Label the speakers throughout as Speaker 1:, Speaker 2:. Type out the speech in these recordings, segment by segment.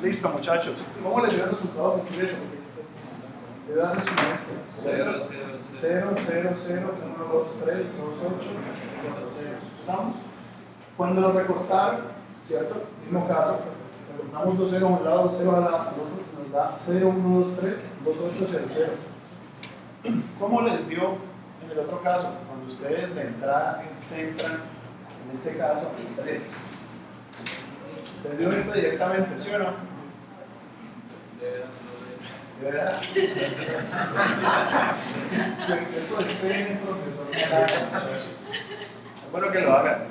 Speaker 1: Listo, muchachos. ¿Cómo les dio el resultado completo? Le dan su maestro. 0, 0, 0, 0, 1, 2, 3, 2, 8, 4, 0. ¿Estamos? Cuando lo recortaron, ¿cierto? Mismo caso, recortamos 2 ceros a un lado, 2 ceros al otro, nos da 0, 1, 2, 3, 2, 8, 0, 0. ¿Cómo les dio en el otro caso? Cuando ustedes de entrada centran, en este caso, en 3. ¿Les dio esto directamente, sí o no? ¿De verdad? Su exceso de fe, profesor. Es bueno que lo hagan.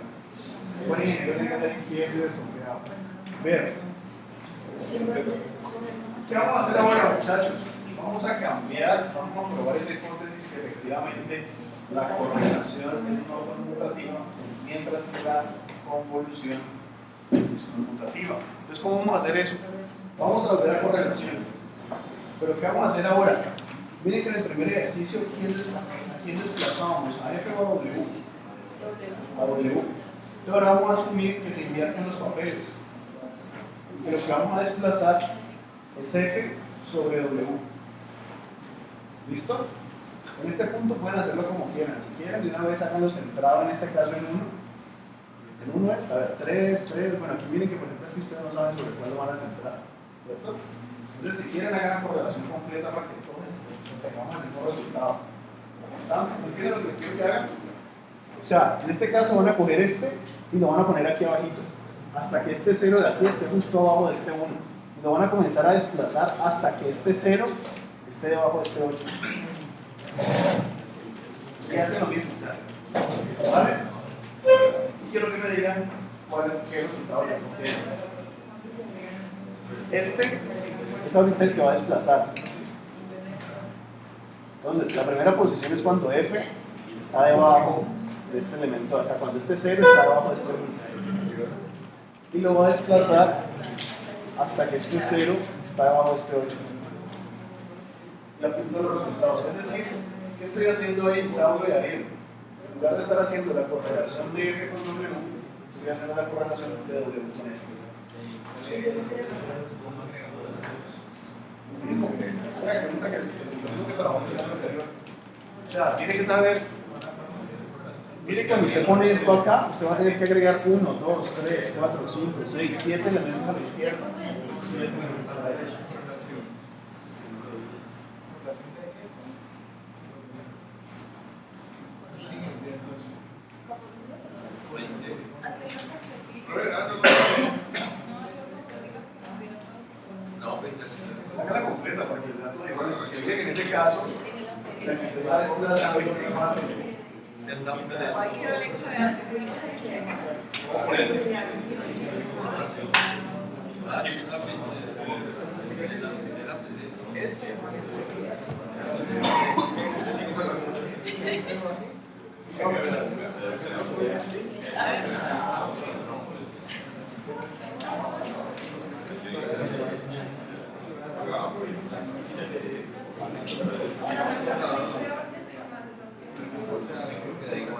Speaker 1: Un buen ingeniero tiene que ser inquieto y desconfiado. Bien. ¿Qué vamos a hacer ahora, muchachos? Vamos a cambiar, vamos a probar esa hipótesis que efectivamente la correlación es no conmutativa, mientras que la convolución es conmutativa. Entonces, ¿cómo vamos a hacer eso? Vamos a ver la correlación. Pero ¿qué vamos a hacer ahora? Miren que en el primer ejercicio, ¿a quién desplazábamos? ¿A F o a W? A W. Entonces ahora vamos a asumir que se invierten los papeles. Y lo que vamos a desplazar es F sobre W. ¿Listo? En este punto pueden hacerlo como quieran. Si quieren, de una vez háganlo centrado en este caso en 1. En 1 es, a ver, 3, 3. Bueno, aquí miren que por ejemplo aquí ustedes no saben sobre cuál lo van a centrar. ¿Cierto? Entonces, si quieren, hagan la correlación completa para que todos tengamos el mismo resultado. ¿Están? ¿Entienden lo que quiero que hagan? O sea, en este caso van a coger este y lo van a poner aquí abajito, hasta que este 0 de aquí esté justo abajo de este 1. Y lo van a comenzar a desplazar hasta que este 0 esté debajo de este 8. Y hacen lo mismo. ¿Vale? Y quiero que me digan qué resultado les obtienen. Este es ahorita el que va a desplazar. Entonces, la primera posición es cuando F está debajo de este elemento de acá, cuando este 0 está debajo de este 1. Y lo va a desplazar hasta que este 0 está debajo de este 8. Y apunto los resultados. Es decir, ¿qué estoy haciendo ahí, Sauro y Ariel? En lugar de estar haciendo la correlación de F con W, estoy haciendo la correlación de W con F. O sea, tiene que saber. Mire, cuando usted pone esto acá, usted va a tener que agregar 1, 2, 3, 4, 5, 6, 7 elementos a la izquierda, 7 elementos a la derecha. Hágala completa porque el dato de igual, porque mire que en ese caso, la que usted está desplazando y lo que se va a tener.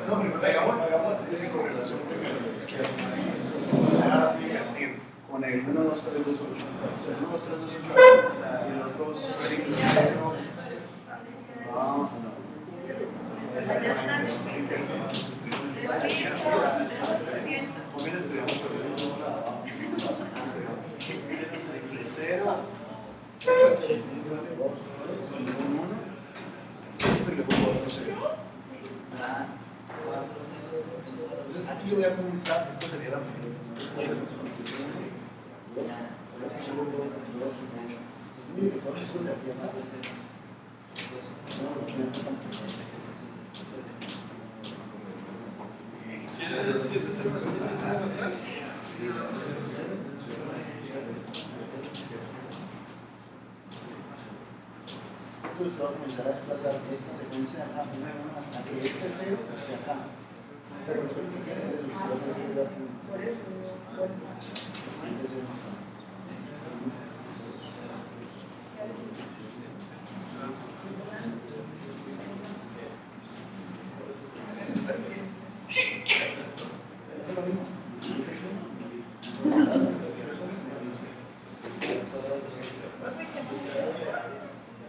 Speaker 1: No, pero hagamos acción de correlación primero a la izquierda. Ahora sí, invertir con el 1, 2, 3, 2, 8. O sea, el 1, 2, 3, 2, 8 y el otro es 0. No. Exactamente. Muy bien, escribimos por el 1 abajo. 0. 1. Y le pongo otro 0. Entonces aquí voy a comenzar, esta sería la primera. Entonces voy a comenzar a desplazar esta secuencia de acá hasta que este 0 esté acá. Pero después que quieres hacer eso, por eso. ¿Es lo mismo?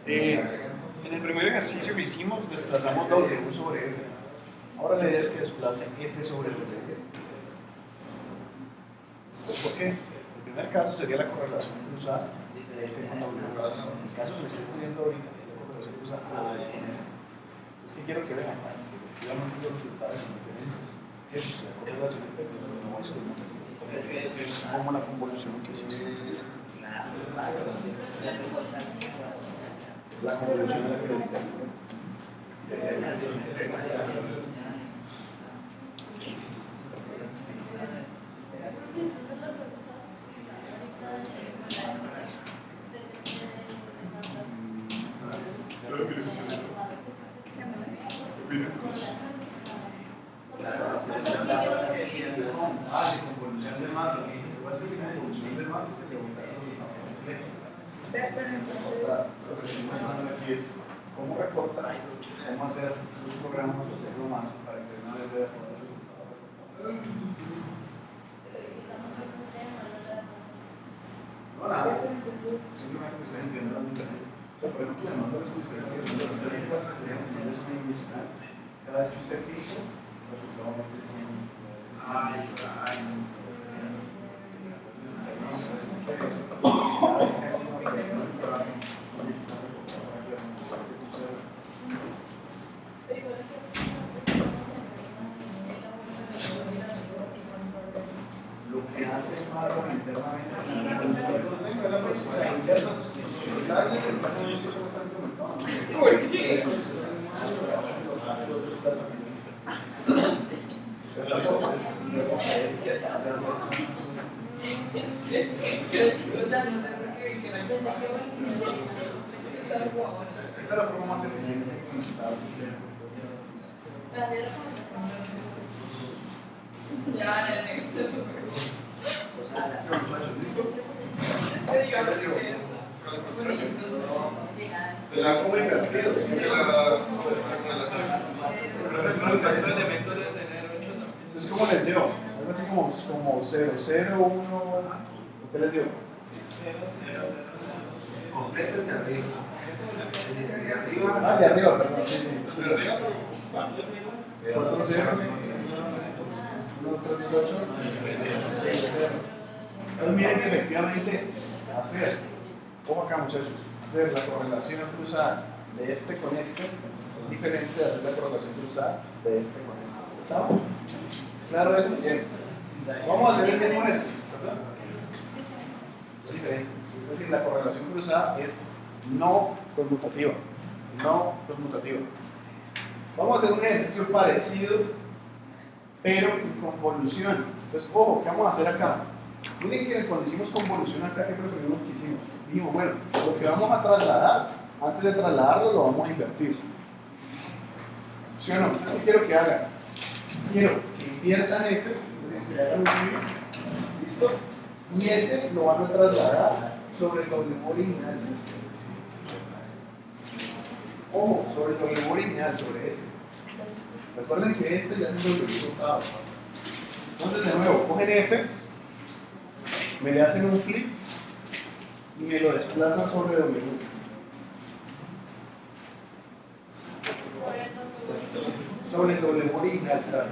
Speaker 1: En el primer ejercicio que hicimos, desplazamos W sobre F. Ahora la idea es que desplace F sobre W. ¿Por qué? El primer caso sería la correlación cruzada de F con W. El caso que me estoy pidiendo ahorita es la correlación cruzada A con F. Entonces, ¿qué quiero que vean acá? Que efectivamente los resultados son diferentes. ¿Qué? La correlación de P no es como la convolución que se hizo. La convolución de la crédita. De convolución del mar. Va a ser de convolución del mar. Lo que estamos hablando aquí es cómo recortar, cómo hacer sus programas o hacerlo mal para que una vez vea cuál es el resultado. No, nada. Simplemente que ustedes entiendan la internet. O sea, por ejemplo, las notas que ustedes ven, serían señales unidimensionales. Cada vez que usted fija, el resultado va creciendo. Lo que hace malo internamente ¿por qué? Esa es la forma más eficiente de conectar. ¿Listo? La como invertido, es como les dio, algo así como 0, 0, 1, ¿qué les dio?
Speaker 2: Completo de arriba.
Speaker 1: De arriba, perdón, sí. ¿De arriba? ¿Cuántos ceros? 1, 2, 3, 18. Entonces miren que efectivamente hacer, ojo acá muchachos, hacer la correlación cruzada de este con este es diferente de hacer la correlación cruzada de este con este. ¿Estamos? Claro eso, bien. Vamos a hacer el mismo esto, ¿verdad? Es diferente. Es decir, la correlación cruzada es no conmutativa. No conmutativa. Vamos a hacer un ejercicio parecido, pero con convolución. Entonces, ojo, ¿qué vamos a hacer acá? Miren que cuando hicimos convolución acá, ¿qué fue lo primero que hicimos? Dijimos, bueno, lo que vamos a trasladar, antes de trasladarlo, lo vamos a invertir. ¿Sí o no? ¿Qué quiero que hagan? Quiero que inviertan F, es decir, que hagan un cambio, ¿listo? Y ese lo van a trasladar sobre el W original. Ojo, sobre el W original, sobre este. Recuerden que este ya es el W cortado. Entonces, de nuevo, cogen F, me le hacen un flip y me lo desplazan sobre W. Sobre el W original, claro.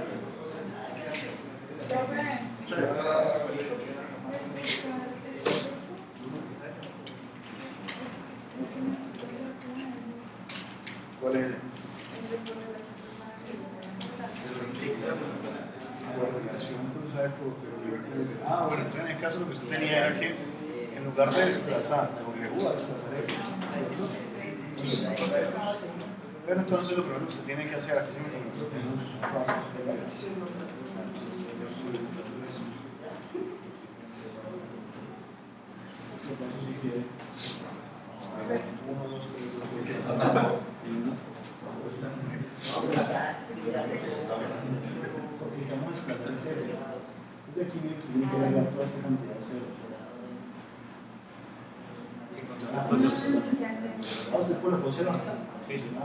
Speaker 1: ¿Cuál es? Correlación cruzada de bueno, entonces en el caso lo que usted tenía era que en lugar de desplazar W, a desplazar F. Pero entonces lo primero que usted tiene que hacer, aquí se me conectó con unos pasos. Este paso si quiere. 1, 2, 3, 2, 8. Porque vamos a desplazar el 0. Desde aquí miren que usted tiene que agregar toda esta cantidad de ceros. ¿Usted pone por 0 acá? Sí. No.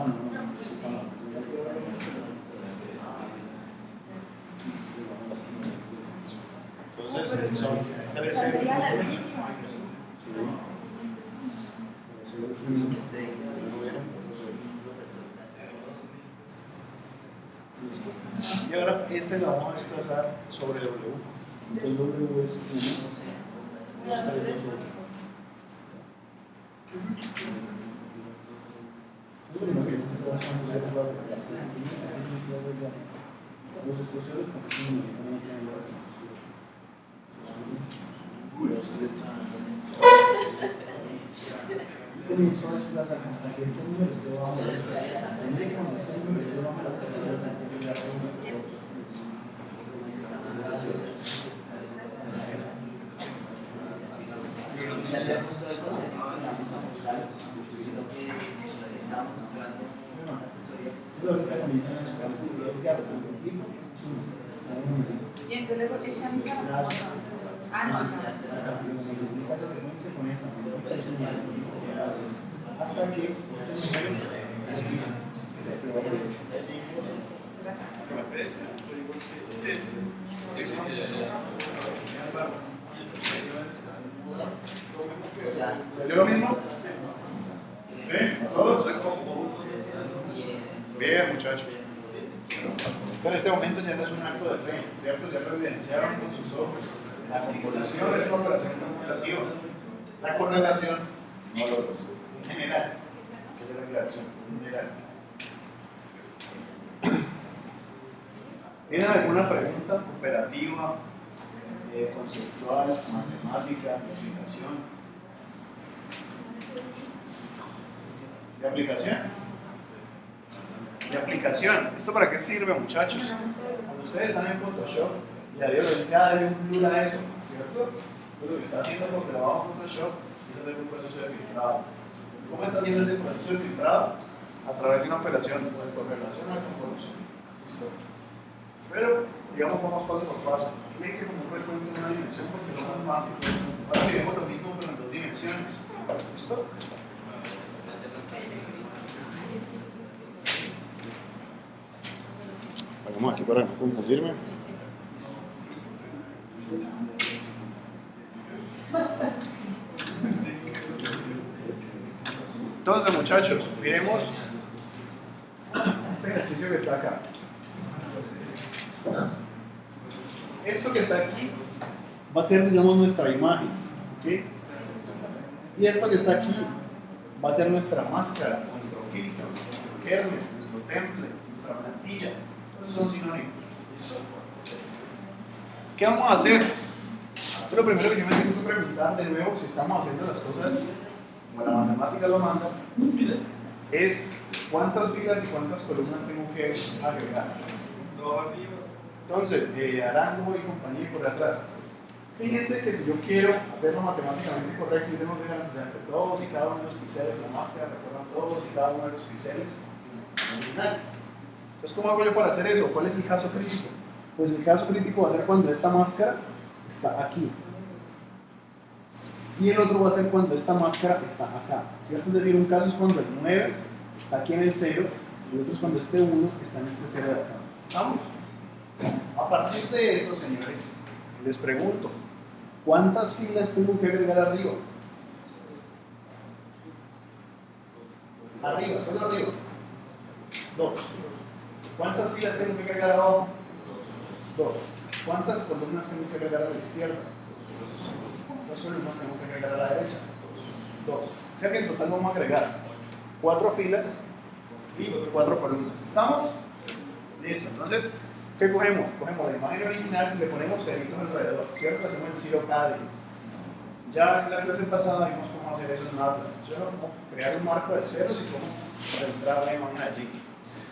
Speaker 1: Entonces son 3 ceros. Y ahora este lo vamos a desplazar sobre W. Entonces W es 1, 2, 3, 2, 8. Los exclusivos porque tienen comienzo a desplazar hasta que este número esté bajo la escala. Cuando este número esté bajo la escala,
Speaker 3: Y entonces, ¿por qué están
Speaker 1: hasta que ¿yo lo mismo? ¿Sí? ¿Todos? Bien, muchachos. En este momento ya no es un acto de fe, ¿cierto? Ya lo evidenciaron con sus ojos. La correlación es una operación computativa. La correlación no lo es. En general. ¿Qué es la aclaración? En general. ¿Tienen alguna pregunta operativa, conceptual, matemática, de aplicación? ¿De aplicación? De aplicación. ¿Esto para qué sirve, muchachos? Cuando ustedes están en Photoshop y la violencia da un blur a eso, ¿cierto? Lo que está haciendo por debajo de Photoshop es hacer un proceso de filtrado. ¿Cómo está haciendo ese proceso de filtrado? A través de una operación de correlación o de convolución. ¿Listo? Pero, digamos, vamos paso por paso. Aquí le hice como un resumen de una dimensión porque no es más fácil. Ahora miremos lo mismo pero en dos dimensiones. ¿Listo? Vamos aquí para no confundirme. Entonces, muchachos, miremos este ejercicio que está acá. Esto que está aquí va a ser, digamos, nuestra imagen, ¿ok? Y esto que está aquí va a ser nuestra máscara, nuestro filtro, nuestro kernel, nuestro template, nuestra plantilla. Todos son sinónimos. ¿Listo? ¿Qué vamos a hacer? Lo primero que yo me tengo que preguntar de nuevo, si estamos haciendo las cosas como la matemática lo manda, es cuántas filas y cuántas columnas tengo que agregar. Entonces, Arango y compañía por atrás. Fíjense que si yo quiero hacerlo matemáticamente correcto, yo tengo que garantizar que todos y cada uno de los píxeles de la máscara recorran todos y cada uno de los píxeles original. Entonces, ¿cómo hago yo para hacer eso? ¿Cuál es el caso crítico? Pues el caso crítico va a ser cuando esta máscara está aquí. Y el otro va a ser cuando esta máscara está acá, ¿cierto? Es decir, un caso es cuando el 9 está aquí en el 0 y el otro es cuando este 1 está en este 0 de acá. ¿Estamos? A partir de eso, señores, les pregunto, ¿cuántas filas tengo que agregar arriba? Arriba, solo arriba. 2. ¿Cuántas filas tengo que agregar abajo? 2. ¿Cuántas columnas tengo que agregar a la izquierda? 2 columnas tengo que agregar a la derecha. 2. O sea que en total vamos a agregar 4 filas y 4 columnas. ¿Estamos? Listo. Entonces, ¿qué cogemos? Cogemos la imagen original y le ponemos ceritos alrededor, ¿cierto? Hacemos el zero padding. Ya en la clase pasada vimos cómo hacer eso en MATLAB, ¿cierto? Cómo crear un marco de ceros y cómo centrar la imagen allí.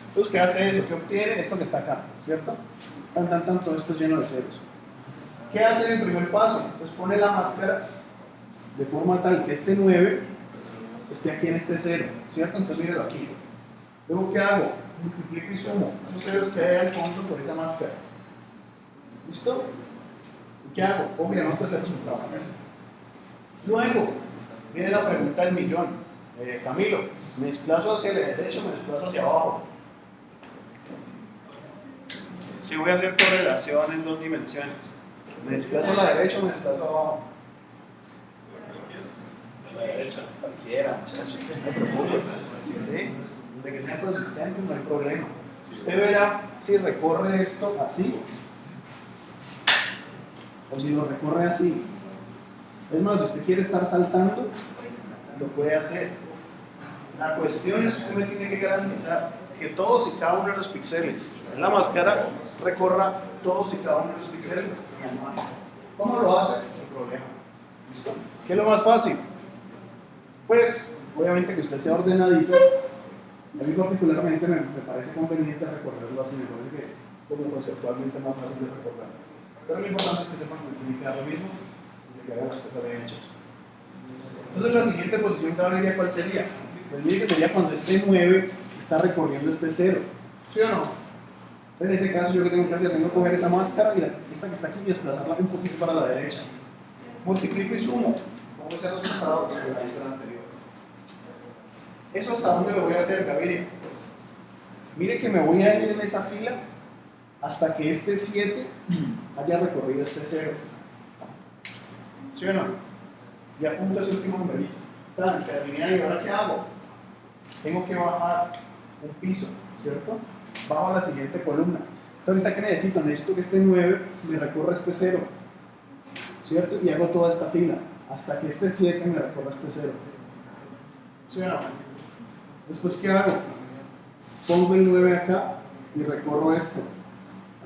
Speaker 1: Entonces, ¿qué hace eso? ¿Qué obtiene? Esto que está acá, ¿cierto? Todo esto es lleno de ceros. ¿Qué hace en el primer paso? Entonces pone la máscara de forma tal que este 9 esté aquí en este 0, ¿cierto? Entonces míralo aquí. Luego, ¿qué hago? Multiplico y sumo esos ceros que hay al fondo por esa máscara. ¿Listo? ¿Y qué hago? Obviamente ese resultado. Luego, viene la pregunta del millón. Camilo, ¿me desplazo hacia la derecha o me desplazo hacia abajo? Si voy a hacer correlación en dos dimensiones, ¿me desplazo a la derecha o me desplazo abajo? A la derecha, cualquiera, muchachos, no se preocupen. ¿Sí? De que sean consistentes no hay problema, Usted verá si recorre esto así o si lo recorre así. Es más, si usted quiere estar saltando, lo puede hacer. La cuestión es que usted me tiene que garantizar que todos y cada uno de los píxeles en la máscara recorra todos y cada uno de los píxeles. ¿Cómo lo hace? Sin problema. ¿Listo? ¿Qué es lo más fácil? Pues, obviamente que usted sea ordenadito. A mí particularmente me parece conveniente recorrerlo así, me parece que como conceptualmente más fácil de recordar. Pero lo importante es que sepan que les tiene que dar lo mismo y que hagan las cosas bien hechas. Entonces la siguiente posición, Gabriela, ¿cuál sería? Pues mire que sería cuando este 9 está recorriendo este 0. ¿Sí o no? En ese caso, yo que tengo que hacer, tengo que coger esa máscara y esta que está aquí y desplazarla un poquito para la derecha. Multiplico y sumo. Pongo ese resultado que fue la letra anterior. ¿Eso hasta dónde lo voy a hacer, Gabriel? Mire que me voy a ir en esa fila hasta que este 7 haya recorrido este 0. ¿Sí o no? Y apunto ese último numerito. Terminé ahí, ¿ahora qué hago? Tengo que bajar un piso, ¿cierto? Bajo a la siguiente columna. Entonces, ¿ahorita qué necesito? Necesito que este 9 me recorra este 0, ¿cierto? Y hago toda esta fila hasta que este 7 me recorra este 0. ¿Sí o no? Después, ¿qué hago? Pongo el 9 acá y recorro esto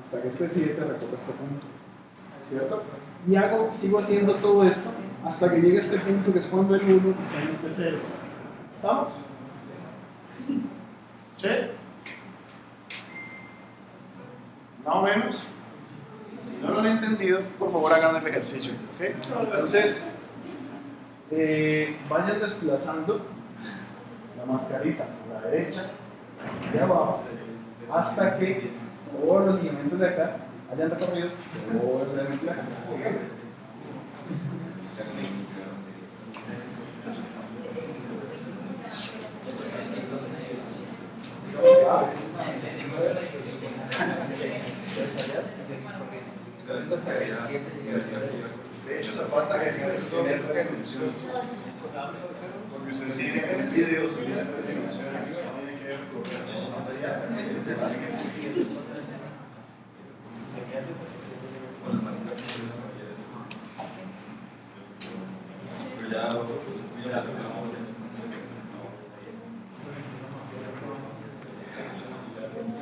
Speaker 1: hasta que este 7 recorra este punto, ¿cierto? Y sigo haciendo todo esto hasta que llegue a este punto que es cuando el 1 está en este 0. ¿Estamos? ¿Sí? Más o menos. Si no lo han entendido, por favor hagan el ejercicio. ¿Okay? Entonces, vayan desplazando la mascarita a la derecha y abajo hasta que todos los elementos de acá hayan recorrido todos los elementos de acá. De hecho, se falta que esto de tres dimensiones. Porque ustedes tienen que ver videos de tres dimensiones que usted tiene que recorrer los materiales.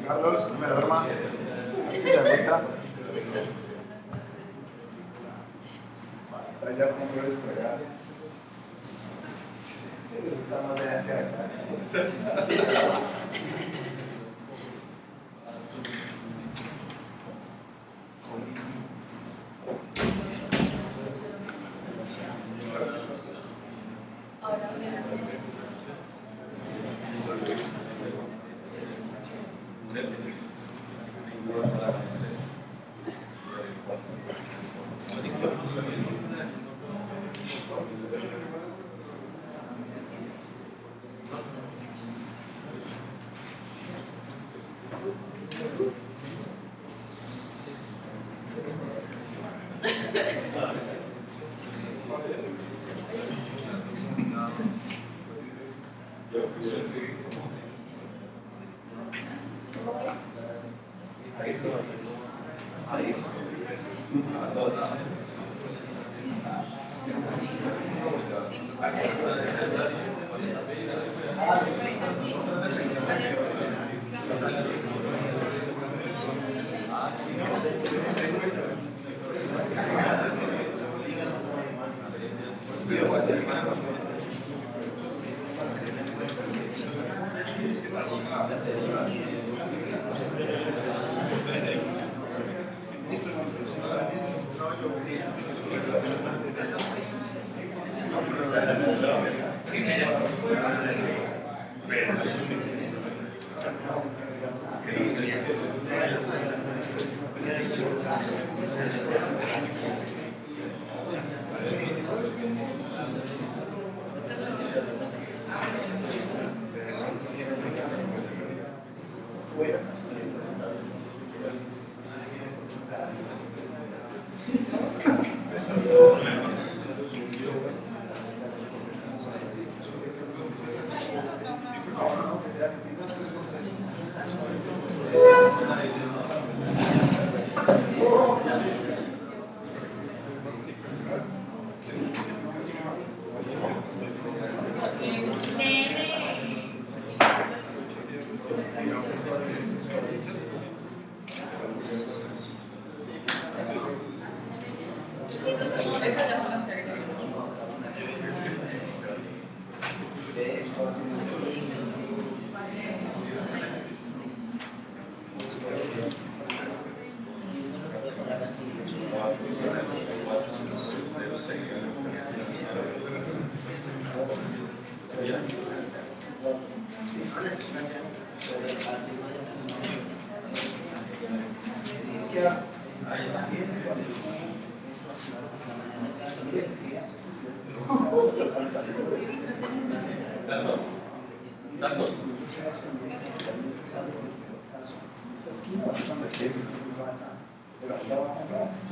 Speaker 1: Carlos, me duerma. ¿Se aguanta? Vale, ya pongo despegar. Sí, está más de acá.
Speaker 3: Esa ya no la sé.
Speaker 1: Esta esquina va a ser cuando el texto esté muy levantado, pero allá abajo no.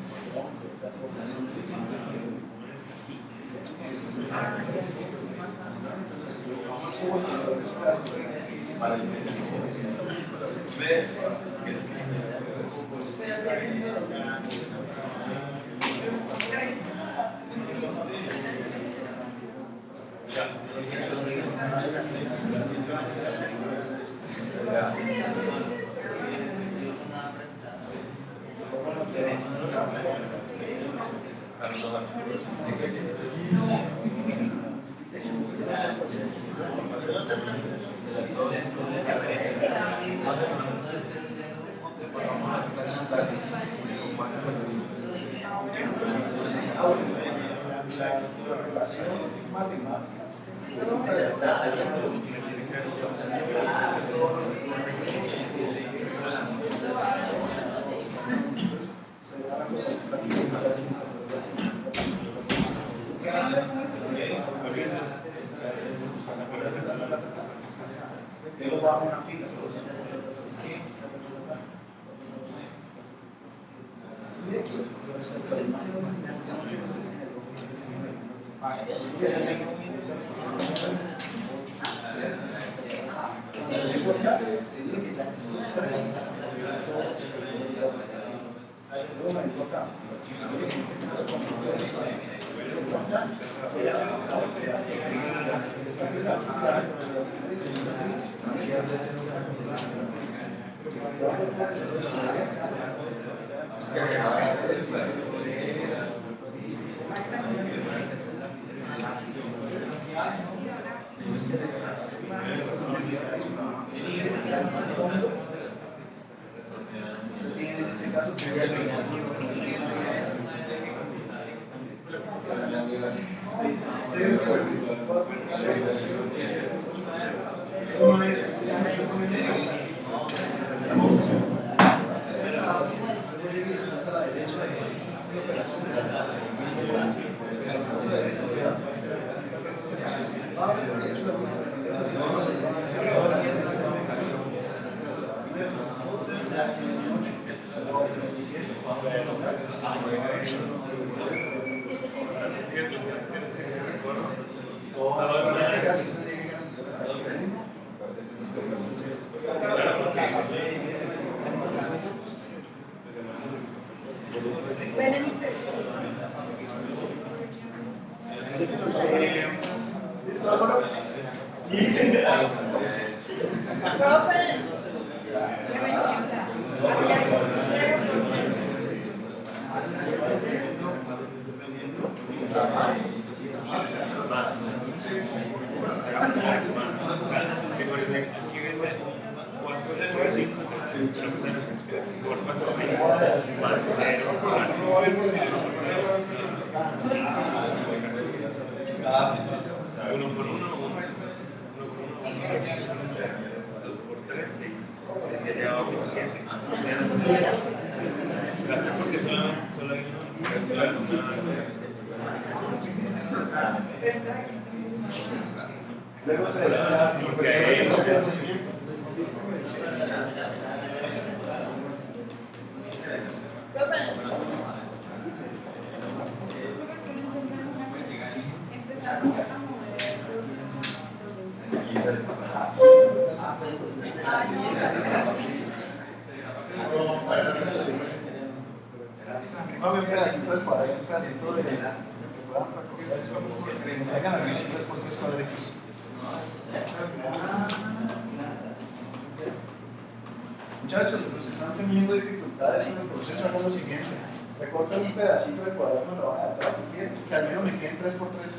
Speaker 1: La relación matemática luego bajo una fila. En este caso, ¿listo, Álvaro?
Speaker 4: Uno por uno, dos por tres, seis. Ya lleva por siete. Porque solo hay uno.
Speaker 1: Luego se desea. Primame un pedacito de cuadro, un pedacito de que puedan recoger eso, que se hagan algunos 3 por 3 cuadritos. Muchachos, los están teniendo dificultades. dificultades en el proceso, hago lo siguiente. Recorten un pedacito de cuaderno de la hoja de atrás, si quieres, que al menos me queden 3x3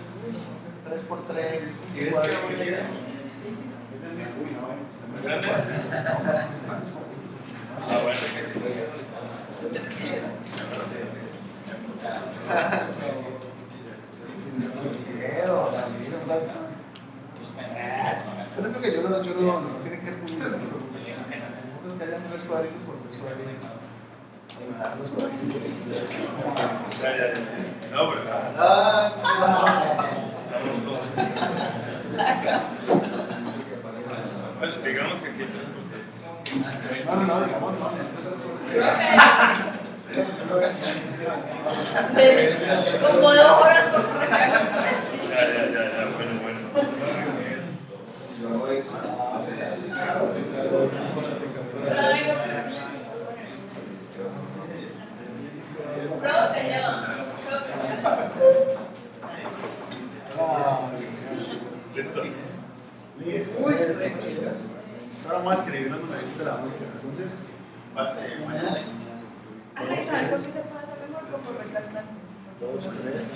Speaker 4: Si ves que
Speaker 1: cuadros.
Speaker 4: no me llega.
Speaker 1: Es decir, uy, no,
Speaker 4: ¿Muy grande? Ah, bueno, que sí.
Speaker 1: Pero eso que yo no tiene que pulir. Es que hayan 3 cuadritos por 3 cuadritos. Los cuadritos.
Speaker 4: Ya. No, pero bueno, digamos que aquí es 3x3.
Speaker 1: No, digamos, no,
Speaker 3: Como 2 horas por
Speaker 4: Ya, bueno.
Speaker 2: Si yo hago eso,
Speaker 3: Ay, no, pero bien. Prueba que lleva.
Speaker 4: Listo.
Speaker 1: Listo. Ahora vamos a escribir los numeritos de la máscara. Entonces,
Speaker 3: Ay, ¿sabes por qué se puede hacer mejor? Como por recalcar.
Speaker 1: 2, 3,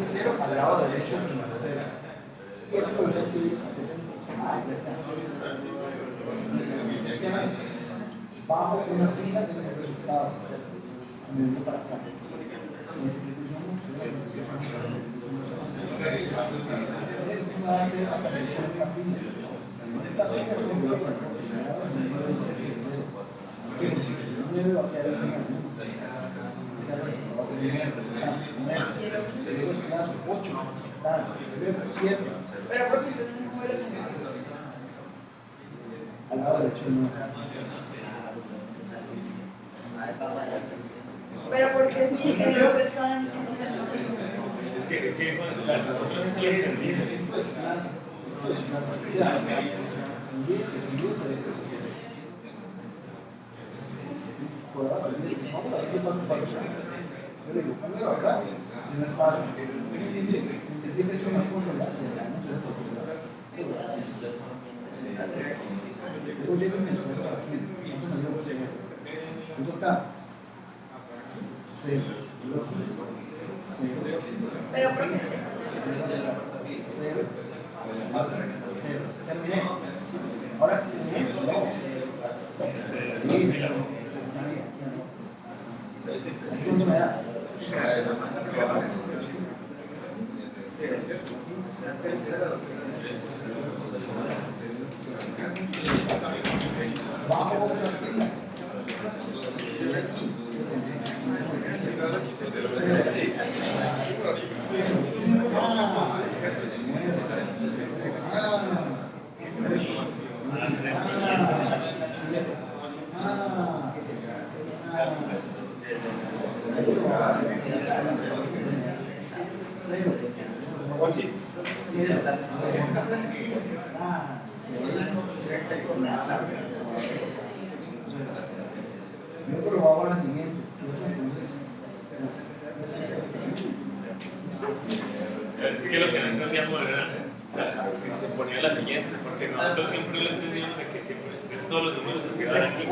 Speaker 1: 0 al lado derecho del cero. Eso lo decir bajo una fila de los resultados. Para acá. Hasta que esta fila. Esta fila es un número de cero. El número va a quedar encima del 8, 7.
Speaker 3: Pero por si no es número.
Speaker 1: Al lado derecho no.
Speaker 3: Pero porque si el otro está en
Speaker 4: Es que bueno, o sea, nosotros sí entendimos.
Speaker 1: Esto es más. Esto es por abajo, vamos a hacer paso para acá. Yo le digo, primero acá, primer paso. Entendí que eso no es controlarse, no se debe controlar. Luego llego y me esfuerzo aquí. ¿Cuánto me dio? 0. Luego acá. 0. Luego 0.
Speaker 3: Pero por qué.
Speaker 1: 0. 0. Terminé. Ahora sí, ¿cuánto me da? Bajo otra fila. Yo lo hago a la siguiente.
Speaker 4: Es que lo que no entendíamos era, o sea, si se ponía la siguiente, porque nosotros siempre lo entendíamos de que siempre es todos los números que quedan aquí.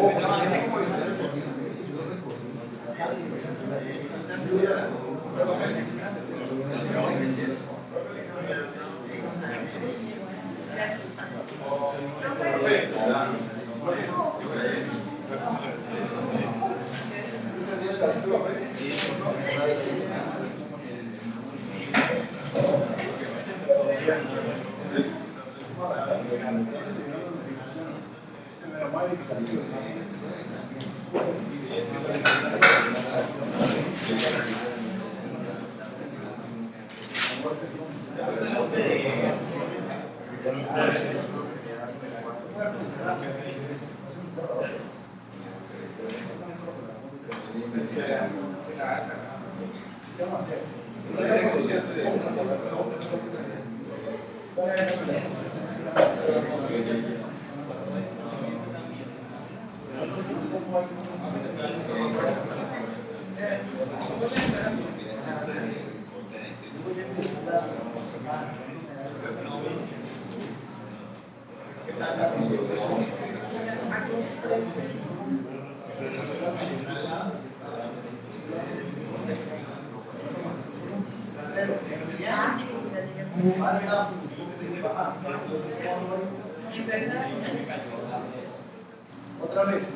Speaker 1: Otra vez.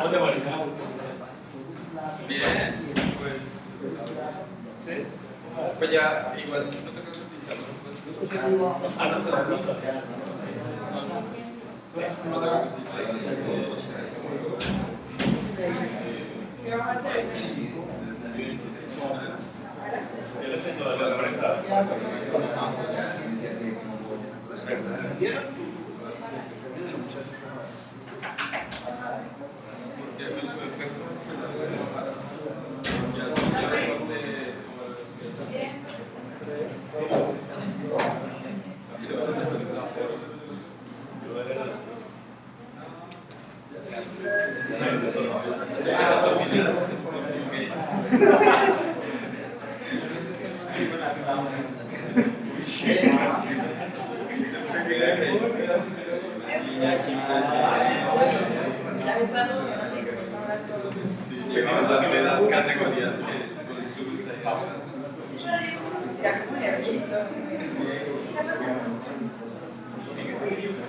Speaker 4: ¿Dónde maneja?
Speaker 2: Bien, pues. Pues ya, igual no tengo que utilizar los otros.
Speaker 4: Ah, no se la nota.
Speaker 2: No tengo que utilizar.
Speaker 3: ¿Qué vas a hacer?
Speaker 4: Yo le tengo la pareja.
Speaker 2: Y aquí pues sí, las categorías que consulta y eso.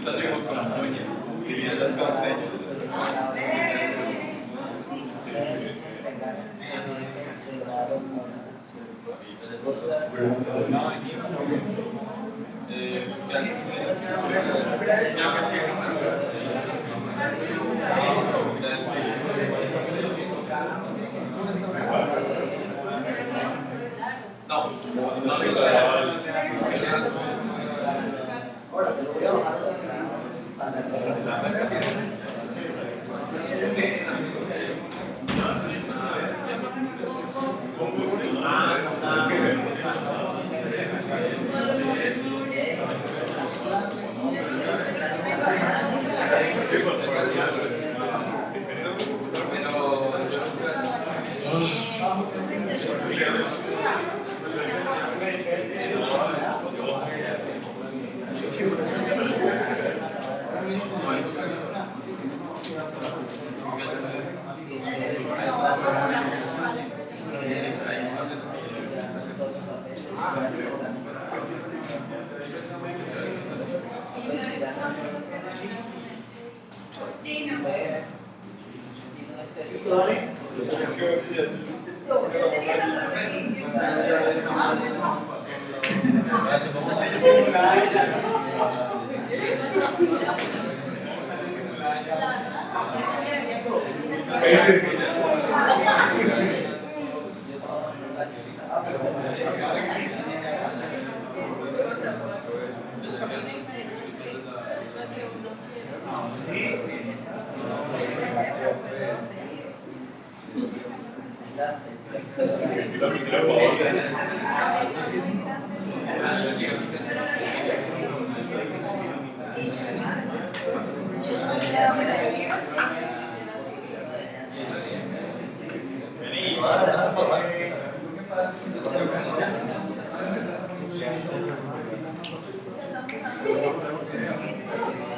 Speaker 2: Salió con Moña, dirían las costeñas.
Speaker 1: Ahora te lo voy a bajar.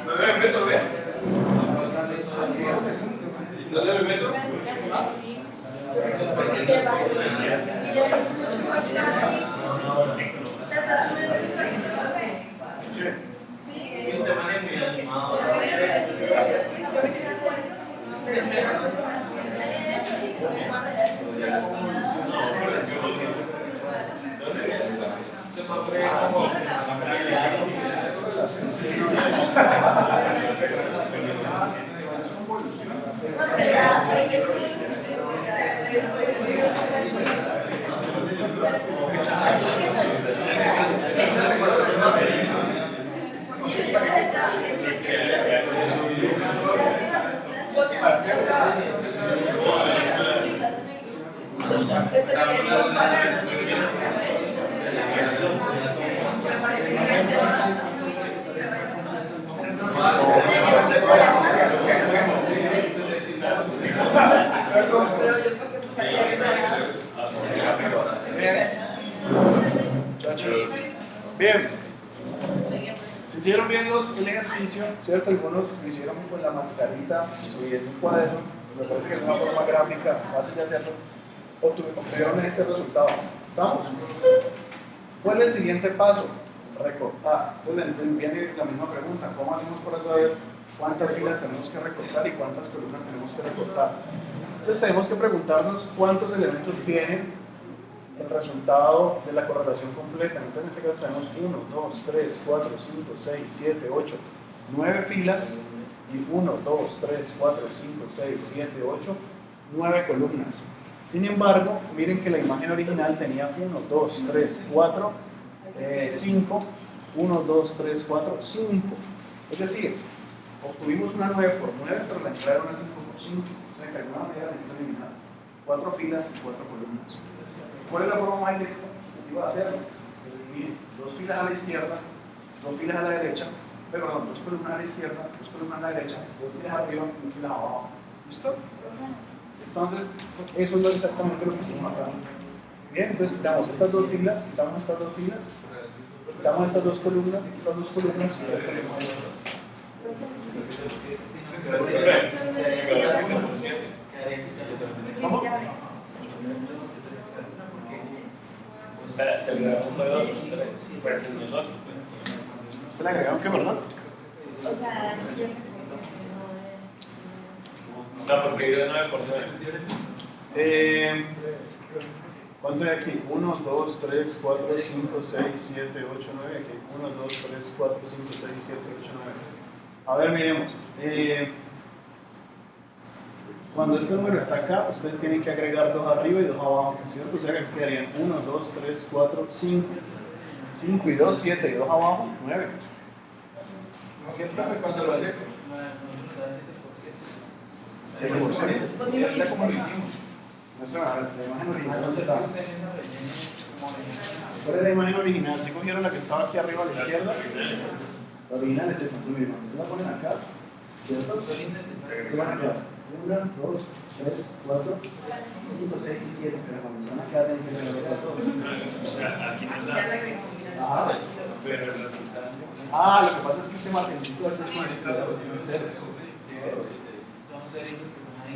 Speaker 2: ¿Me ven?
Speaker 4: ¿Dónde me meto?
Speaker 1: Muchachos, bien. Si hicieron bien el ejercicio, ¿cierto? Algunos lo hicieron con la mascarita y en un cuaderno. Me parece que es una forma gráfica fácil de hacerlo. Obtuvieron este resultado. ¿Estamos? ¿Cuál es el siguiente paso? Recortar. Entonces viene la misma pregunta. ¿Cómo hacemos para saber cuántas filas tenemos que recortar y cuántas columnas tenemos que recortar? Entonces tenemos que preguntarnos cuántos elementos tiene el resultado de la correlación completa. Entonces en este caso tenemos 1, 2, 3, 4, 5, 6, 7, 8, 9 filas y 1, 2, 3, 4, 5, 6, 7, 8, 9 columnas. Sin embargo, miren que la imagen original tenía 1, 2, 3, 4, 5, 1, 2, 3, 4, 5. Es decir, obtuvimos una 9 por 9, pero la entrada era una 5 por 5. O sea que de alguna manera necesito eliminar 4 filas y 4 columnas. ¿Cuál es la forma más efectiva de hacerlo? Pues miren, 2 filas a la izquierda, 2 filas a la derecha, perdón, 2 columnas a la izquierda, 2 columnas a la derecha, 2 filas arriba y 2 filas abajo. ¿Listo? Entonces, eso es exactamente lo que hicimos acá. Bien, entonces quitamos estas 2 filas, quitamos estas 2 filas, quitamos estas 2 columnas y ya tenemos esto. ¿Cómo?
Speaker 4: O sea, se agregaron un dedo, pues nosotros.
Speaker 1: ¿Se le agregaron qué, verdad?
Speaker 3: O sea,
Speaker 4: No, porque yo de 9 por 9.
Speaker 1: ¿Cuánto hay aquí? 1, 2, 3, 4, 5, 6, 7, 8, 9. Aquí 1, 2, 3, 4, 5, 6, 7, 8, 9. A ver, miremos. Cuando este número está acá, ustedes tienen que agregar 2 arriba y 2 abajo, ¿cierto? O sea que quedarían 1, 2, 3, 4, 5. 5 y 2, 7 y 2 abajo, 9.
Speaker 2: ¿Siempre cuando lo hace?
Speaker 1: 7 por 7.
Speaker 2: Ya como lo hicimos.
Speaker 1: La imagen original, ¿dónde está? ¿Cuál es la imagen original? ¿Se cogieron la que estaba aquí arriba a la izquierda? La original es esta, tú mismo. ¿Ustedes la ponen acá? ¿Cierto? ¿Qué van acá? 1, 2, 3, 4, 5, 6 y 7. Pero cuando están acá, tienen que ver los otros.
Speaker 4: Aquí no
Speaker 3: ya la agregamos.
Speaker 1: Ah,
Speaker 4: pero el resultado.
Speaker 1: lo que pasa es que este margencito de aquí es con el estudiado, tiene ceros.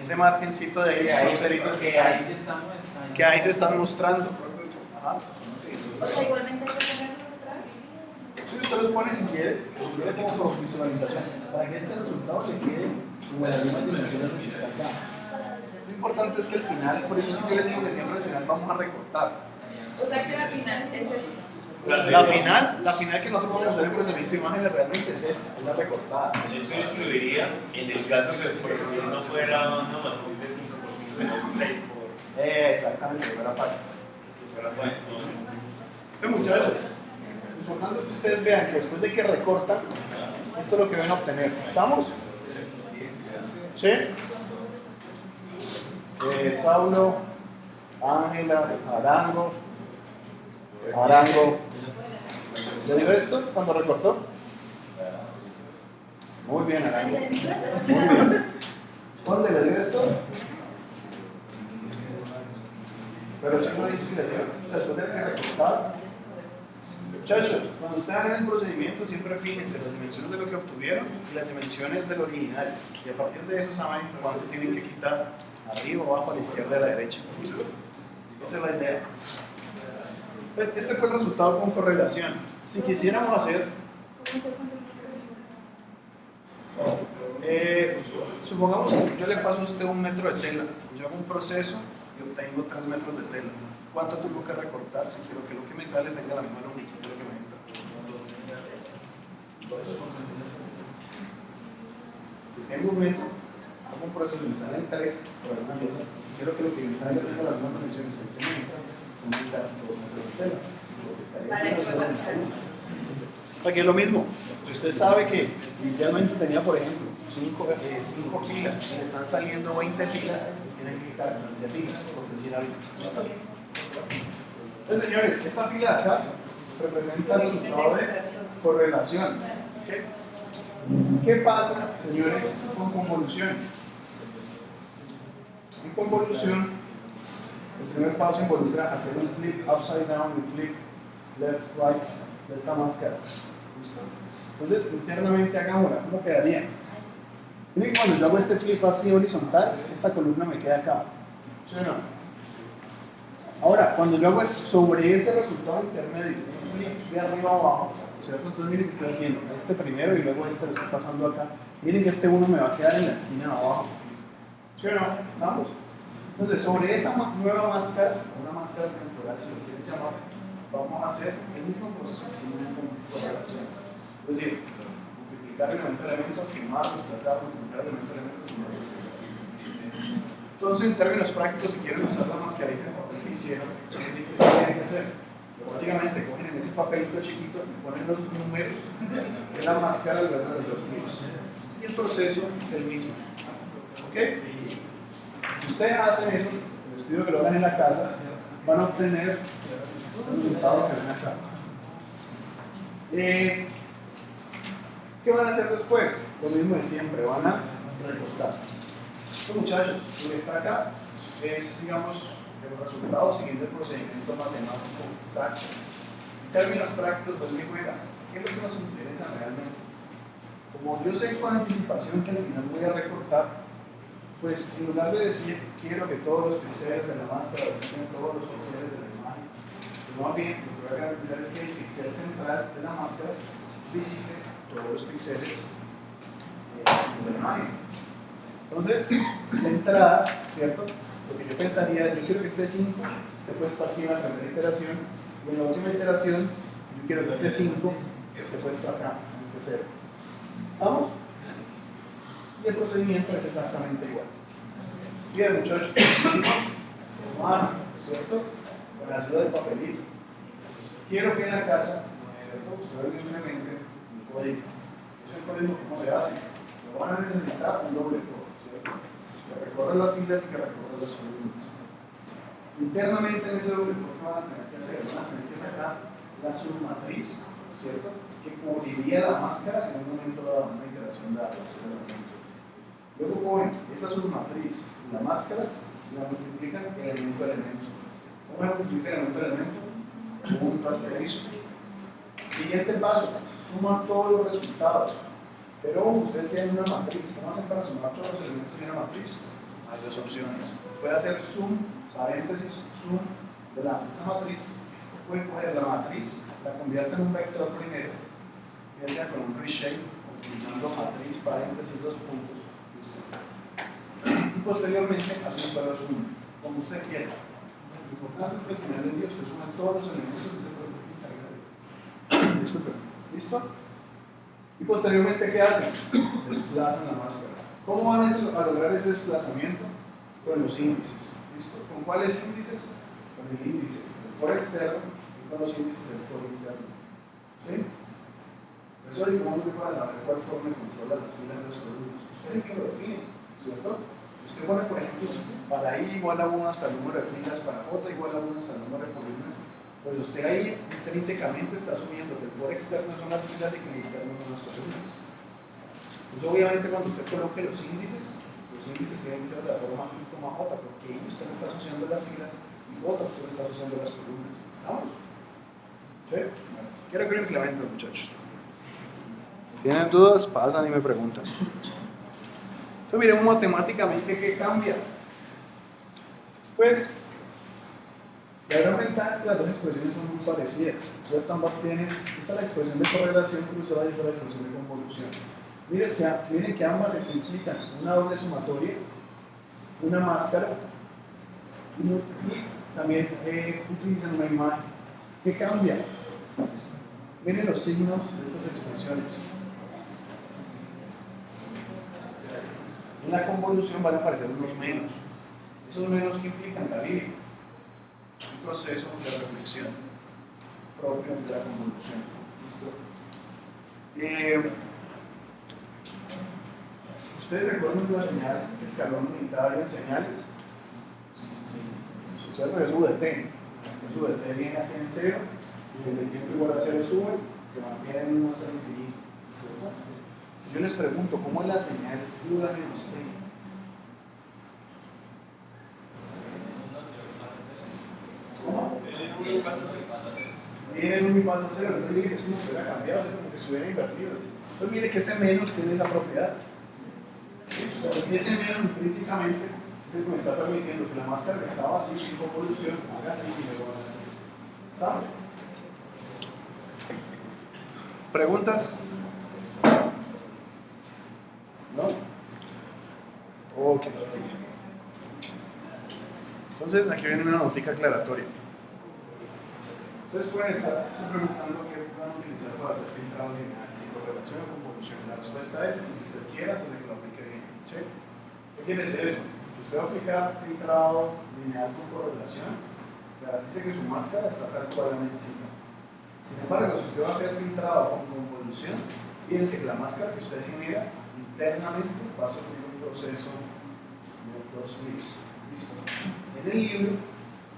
Speaker 1: Ese margencito de ahí son los ceritos que ahí se están mostrando. Ajá.
Speaker 3: O sea, igualmente hay que ponerlo otra vez.
Speaker 1: Si usted los pone si quiere como por visualización, para que este resultado le quede como las mismas dimensiones de que está acá. Lo importante es que al final, por eso es que yo les digo que siempre al final vamos a recortar.
Speaker 3: O sea, que la final es esta.
Speaker 1: La final que nosotros vamos a hacer en procesamiento de imágenes realmente es esta, es la recortada.
Speaker 4: Eso influiría en el caso que, por ejemplo, no fuera una matriz de 5 por 5, sino 6 por.
Speaker 1: Exactamente, fuera parte. Entonces, muchachos, lo importante es que ustedes vean que después de que recortan, esto es lo que van a obtener. ¿Estamos? ¿Sí? Saulo, Ángela, Arango. ¿Le dio esto cuando recortó? Muy bien, Arango. Muy bien. ¿Dónde le dio esto? Pero si no dice que le dio, o sea, después de que recortar, Muchachos, cuando ustedes hagan el procedimiento, siempre fíjense las dimensiones de lo que obtuvieron y las dimensiones del original. Y a partir de eso saben cuánto tienen que quitar, arriba, abajo, a la izquierda, a la derecha. ¿Listo? Esa es la idea. Pues, este fue el resultado con correlación. Si quisiéramos hacer, supongamos que yo le paso a usted 1 metro de tela, yo hago un proceso y obtengo 3 metros de tela. ¿Cuánto tengo que recortar si quiero que lo que me sale tenga la misma longitud de lo que me entra? Si tengo 1 metro, hago un proceso y me salen 3 por alguna cosa, quiero que lo que me salga tenga las mismas dimensiones que me entra, son 2 metros de tela. Aquí es lo mismo. Si usted sabe que inicialmente tenía, por ejemplo, 5 filas y le están saliendo 20 filas, pues tienen que quitar 15 filas, por decir algo. ¿Listo? Entonces, señores, esta fila de acá representa el resultado de correlación. ¿Qué pasa, señores, con convolución? En convolución, el primer paso involucra hacer un flip upside down y un flip left right de esta máscara. ¿Listo? Entonces, internamente hagámosla. ¿Cómo quedaría? Miren que cuando yo hago este flip así horizontal, esta columna me queda acá. ¿Sí o no? Ahora, cuando yo hago sobre ese resultado intermedio, un flip de arriba a abajo, ¿cierto? Entonces miren que estoy haciendo este primero y luego este lo estoy pasando acá. Miren que este uno me va a quedar en la esquina de abajo. ¿Sí o no? ¿Estamos? Entonces, sobre esa nueva máscara, una máscara temporal, si lo quieren llamar, vamos a hacer el mismo proceso que hicimos con correlación. Es decir, multiplicar el elemento elemento, sumar, desplazar, multiplicar el elemento elemento, sumar, desplazar. Entonces, en términos prácticos, si quieren usar la mascarita que hicieron, ¿qué tienen que hacer? Lógicamente, cogen en ese papelito chiquito y ponen los números de la máscara alrededor de los flips. Y el proceso es el mismo. ¿Ok? Si ustedes hacen eso, les pido que lo hagan en la casa, van a obtener el resultado que ven acá. ¿Qué van a hacer después? Lo mismo de siempre, van a recortar. Estos muchachos, lo que está acá es, digamos, el resultado siguiendo el procedimiento matemático exacto. En términos prácticos, pues me juega, ¿qué es lo que nos interesa realmente? Como yo sé con anticipación que al final voy a recortar, pues en lugar de decir quiero que todos los píxeles de la máscara representen todos los píxeles de la imagen, más bien lo que voy a garantizar es que el píxel central de la máscara visite todos los píxeles de la imagen. Entonces, de entrada, ¿cierto? Lo que yo pensaría, yo quiero que esté 5, esté puesto aquí en la primera iteración, y en la última iteración, yo quiero que esté 5, esté puesto acá, en este 0. ¿Estamos? Y el procedimiento es exactamente igual. Bien, muchachos, hicimos con mano, ¿cierto? Con la ayuda del papelito. Quiero que en la casa, ¿cierto? Ustedes simplemente un código. Es el código, ¿cómo se hace? Lo van a necesitar un doble for, ¿cierto? Que recorra las filas y que recorra las columnas. Internamente en ese doble for, ¿qué van a tener que hacer? Van a tener que sacar la submatriz, ¿cierto? Que cubriría la máscara en un momento dado, una iteración dada, luego cogen esa submatriz, la máscara, y la multiplican elemento a elemento. ¿Cómo se multiplica elemento a elemento? Punto asterisco. Siguiente paso, suman todos los resultados. Pero ustedes tienen una matriz. ¿Cómo hacen para sumar todos los elementos de una matriz? Hay dos opciones. Puede hacer sum, paréntesis, sum de esa matriz. Puede coger la matriz, la convierte en un vector primero, ya sea con un reshape, utilizando matriz, paréntesis, dos puntos. ¿Listo? Y posteriormente hace un solo sum, como usted quiera. Lo importante es que al final del día usted suma todos los elementos de ese producto integral. Disculpen. ¿Listo? Y posteriormente, ¿qué hacen? Desplazan la máscara. ¿Cómo van a lograr ese desplazamiento? Con los índices. ¿Listo? ¿Con cuáles índices? Con el índice del foro externo y con los índices del foro interno. ¿Sí? Eso es como para saber cuál forma controla las filas de las columnas. Ustedes que lo definen, ¿cierto? Si usted pone, por ejemplo, para I igual a 1 hasta el número de filas, para J igual a 1 hasta el número de columnas, pues usted ahí intrínsecamente está asumiendo que el foro externo son las filas y que el interno son las columnas. Pues obviamente cuando usted coloque los índices tienen que ser de la forma I, J, porque I usted no está asociando las filas y J usted no está asociando las columnas. ¿Estamos? ¿Sí? Quiero que lo implementen, muchachos. Si tienen dudas, pasan y me preguntan. Entonces miremos matemáticamente qué cambia. Pues, la gran ventaja es que las dos expresiones son muy parecidas, ¿cierto? Ambas tienen, esta es la expresión de correlación cruzada y esta es la expresión de convolución. Miren que ambas implican una doble sumatoria, una máscara y también utilizan una imagen. ¿Qué cambia? Miren los signos de estas expresiones. En la convolución van a aparecer unos menos. Esos menos que implican la línea, un proceso de reflexión propio de la convolución. ¿Listo? ¿Ustedes se acuerdan de la señal escalón unitario en señales? ¿Cierto? Es U de T. Es U de T viene así en 0, y el tiempo igual a 0 sube, se mantiene en un hasta el infinito. Yo les pregunto, ¿cómo es la señal U de menos T? ¿Cómo? Viene en 1 y pasa a 0, entonces mire que eso no se hubiera cambiado, es como que se hubiera invertido. Entonces mire que ese menos tiene esa propiedad. Entonces ese menos intrínsecamente es el que me está permitiendo que la máscara que estaba así en convolución haga así y luego haga así. ¿Está? ¿Preguntas? ¿No? Ok. Entonces aquí viene una notica aclaratoria. Ustedes pueden estar preguntando qué van a utilizar para hacer filtrado lineal, si correlación o convolución. La respuesta es, si usted quiera, pues que lo aplique bien. ¿Sí? ¿Qué quiere decir eso? Si usted va a aplicar filtrado lineal con correlación, garantice que su máscara está tal cual la necesita. Sin embargo, si usted va a hacer filtrado con convolución, fíjense que la máscara que usted genera internamente va a sufrir un proceso de crossfreeze. ¿Listo? En el libro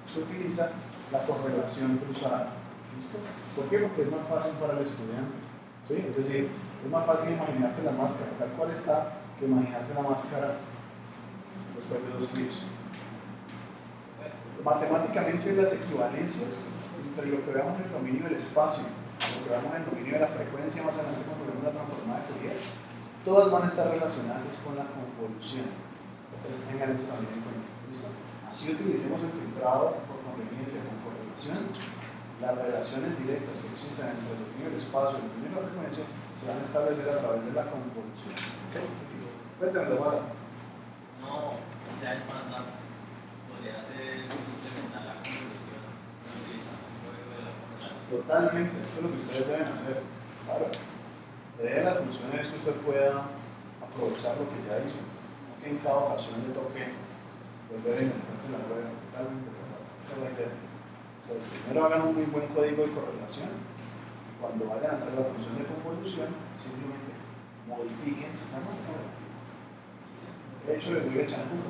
Speaker 1: se utiliza la correlación cruzada. ¿Listo? ¿Por qué? Porque es más fácil para el estudiante. ¿Sí? Es decir, es más fácil imaginarse la máscara tal cual está que imaginarse la máscara después de 2 clics. Matemáticamente, las equivalencias entre lo que veamos en el dominio del espacio y lo que veamos en el dominio de la frecuencia, más adelante cuando vemos una transformada de Fourier, todas van a estar relacionadas con la convolución. Entonces tengan eso también en cuenta. ¿Listo? Así utilicemos el filtrado por conveniencia con correlación, las relaciones directas que existen entre el dominio del espacio y el dominio de la frecuencia se van a establecer a través de la convolución. ¿Okay? Cuéntame, Guada.
Speaker 5: No, ya el mandato podría ser implementar la convolución utilizando el código de la correlación.
Speaker 1: Totalmente, eso es lo que ustedes deben hacer. Claro, de las funciones que usted pueda aprovechar lo que ya hizo, no que en cada ocasión le toque volver a inventarse la rueda. Totalmente, esa es la idea. Entonces, primero hagan un muy buen código de correlación. Cuando vayan a hacer la función de convolución, simplemente modifiquen la máscara. De hecho, les voy a echar un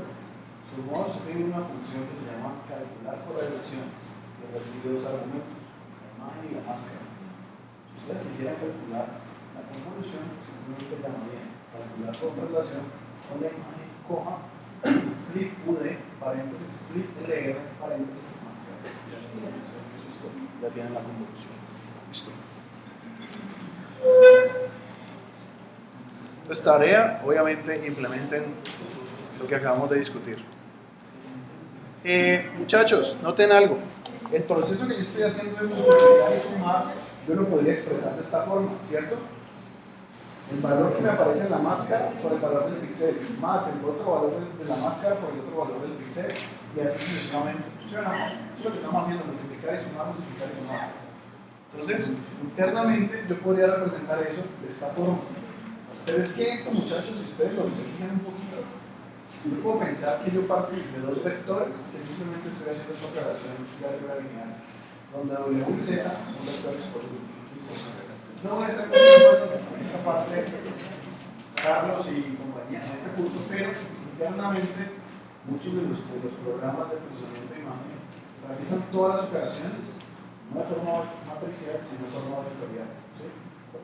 Speaker 1: Sumos tiene una función que se llama calcular correlación y recibe dos argumentos, la imagen y la máscara. Si ustedes quisieran calcular la convolución, simplemente llamarían calcular correlación con la imagen, coma, flip UD, paréntesis, flip LR, paréntesis, máscara. Eso es todo. Ya tienen la convolución. Listo. Entonces, tarea, obviamente, implementen lo que acabamos de discutir. Muchachos, noten algo. El proceso que yo estoy haciendo de multiplicar y sumar, yo lo podría expresar de esta forma, ¿cierto? El valor que me aparece en la máscara por el valor del píxel, más el otro valor de la máscara por el otro valor del píxel, y así sucesivamente. ¿Sí o no? Eso es lo que estamos haciendo, multiplicar y sumar, multiplicar y sumar. Entonces, internamente yo podría representar eso de esta forma. Pero es que esto, muchachos, si ustedes lo fijan un poquito, yo puedo pensar que yo partí de dos vectores, que simplemente estoy haciendo esta operación de álgebra lineal, donde W y Z son vectores por listo. No voy a hacer en esta parte, Carlos y compañía, en este curso, pero internamente muchos de los programas de procesamiento de imagen realizan todas las operaciones, no de forma matricial, sino de forma vectorial. ¿Sí?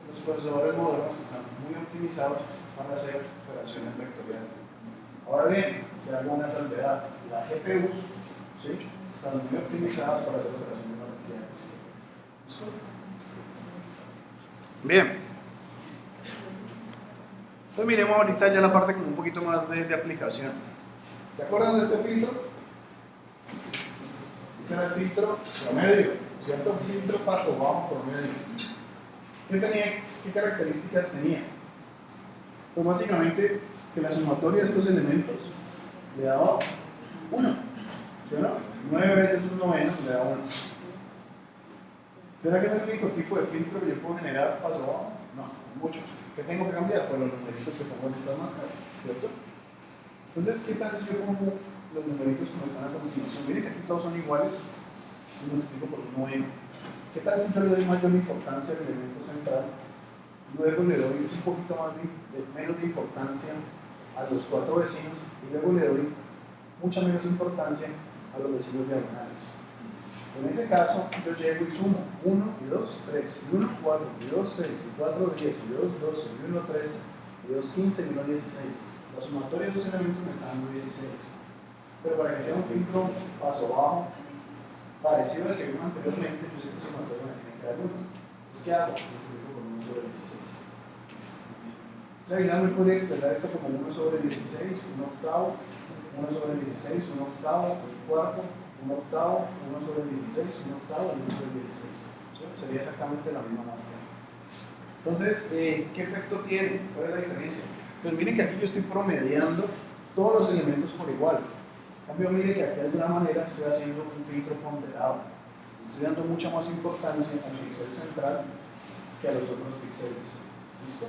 Speaker 1: Los procesadores modernos están muy optimizados para hacer operaciones vectoriales. Ahora bien, hay alguna salvedad. Las GPUs, ¿sí?, están muy optimizadas para hacer operaciones matriciales. ¿Listo? Bien. Entonces miremos ahorita ya la parte como un poquito más de aplicación. ¿Se acuerdan de este filtro? Este era el filtro promedio, ¿cierto? Filtro paso bajo promedio. ¿Qué características tenía? Pues básicamente que la sumatoria de estos elementos le daba 1, ¿sí o no? 9 veces un noveno le da 1. ¿Será que es el único tipo de filtro que yo puedo generar paso bajo? No, muchos. ¿Qué tengo que cambiar? Pues los numeritos que pongo en estas máscaras, ¿cierto? Entonces, ¿qué tal si yo pongo los numeritos como están a continuación? Miren que aquí todos son iguales y multiplico por un noveno. ¿Qué tal si yo le doy mayor importancia al elemento central? Luego le doy un poquito menos de importancia a los 4 vecinos y luego le doy mucha menos importancia a los vecinos diagonales. En ese caso, yo llego y sumo 1 y 2, 3, y 1, 4, y 2, 6, y 4, 10, y 2, 12, y 1, 13, y 2, 15, y 1, 16. La sumatoria de esos elementos me está dando 16. Pero para que sea un filtro paso bajo, parecido al que vimos anteriormente, yo sé que esa sumatoria me tiene que dar 1. Entonces, ¿qué hago? Yo multiplico por 1 sobre 16. O sea, Aguilar me podría expresar esto como 1 sobre 16, 1 octavo, 1 sobre 16, 1 octavo, 1 cuarto, 1 octavo, 1 sobre 16, 1 octavo y 1 sobre 16. ¿Sí? Sería exactamente la misma máscara. Entonces, ¿qué efecto tiene? ¿Cuál es la diferencia? Pues miren que aquí yo estoy promediando todos los elementos por igual. En cambio, miren que aquí de alguna manera estoy haciendo un filtro ponderado. Estoy dando mucha más importancia al píxel central que a los otros píxeles. ¿Listo?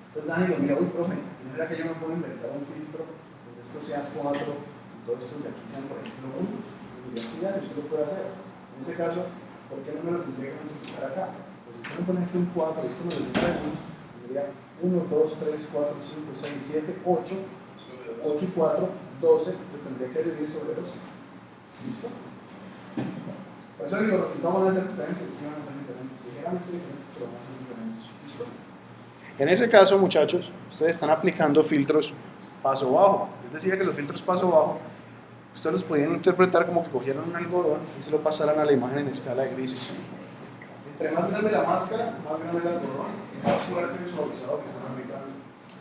Speaker 1: Entonces, Dani, mira, uy, profe, ¿no será que yo me puedo inventar un filtro donde esto sea 4 y todos estos de aquí sean, por ejemplo, juntos? Y así ya, usted lo puede hacer. En ese caso, ¿por qué no me lo tendría que multiplicar acá? Pues si usted me pone aquí un 4 y esto me lo multiplica en 1, tendría 1, 2, 3, 4, 5, 6, 7, 8, 8 y 4, 12, pues tendría que dividir sobre 12. ¿Listo? Por eso digo, los resultados van a ser diferentes, sí van a ser diferentes, ligeramente diferentes, pero van a ser diferentes. ¿Listo? En ese caso, muchachos, ustedes están aplicando filtros paso bajo. Les decía que los filtros paso bajo ustedes los podían interpretar como que cogieran un algodón y se lo pasaran a la imagen en escala de grises. Entre más grande la máscara, más grande el algodón y más fuerte el suavizado que están aplicando.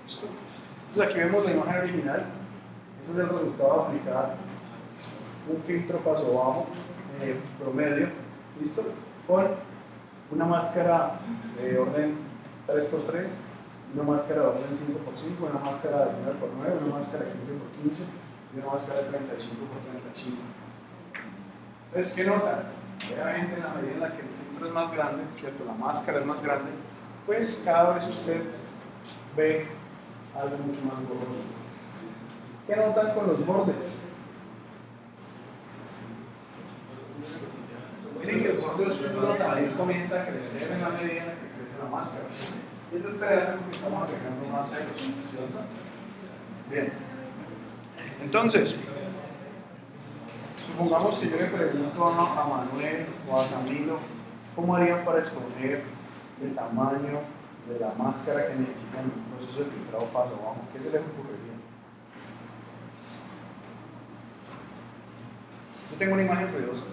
Speaker 1: ¿Listo? Entonces aquí vemos la imagen original. Este es el resultado de aplicar un filtro paso bajo promedio, ¿listo? Con una máscara de orden 3x3, una máscara de orden 5x5, una máscara de 9x9, una máscara de 15x15 y una máscara de 35x35. Entonces, ¿qué notan? Obviamente, en la medida en la que el filtro es más grande, ¿cierto? La máscara es más grande, pues cada vez usted ve algo mucho más borroso. ¿Qué notan con los bordes? Miren que el borde oscuro también comienza a crecer en la medida en la que crece la máscara. Y es de esperarse porque estamos agregando más ceros, ¿cierto? Bien. Entonces, supongamos que yo le pregunto a Manuel o a Camilo cómo harían para escoger el tamaño de la máscara que necesitan en un proceso de filtrado paso bajo. ¿Qué se les ocurriría? Yo tengo una imagen ruidosa.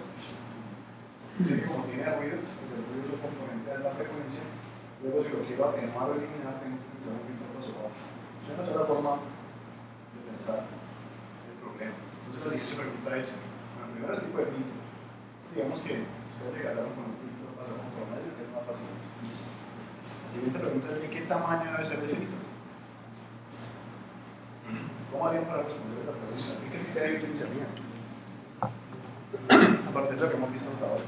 Speaker 1: Como tiene ruido, pues el ruido es un componente de la frecuencia. Luego, si lo quiero atenuar o eliminar, tengo que pensar un filtro paso bajo. Es una sola forma de pensar el problema. Entonces, la siguiente pregunta es: bueno, primero, el tipo de filtro. Digamos que ustedes se casaron con un filtro paso bajo promedio, que es más fácil. Listo. La siguiente pregunta es: ¿de qué tamaño debe ser el filtro? ¿Cómo harían para responder esta pregunta? ¿Qué criterio utilizarían? A partir de lo que hemos visto hasta ahora.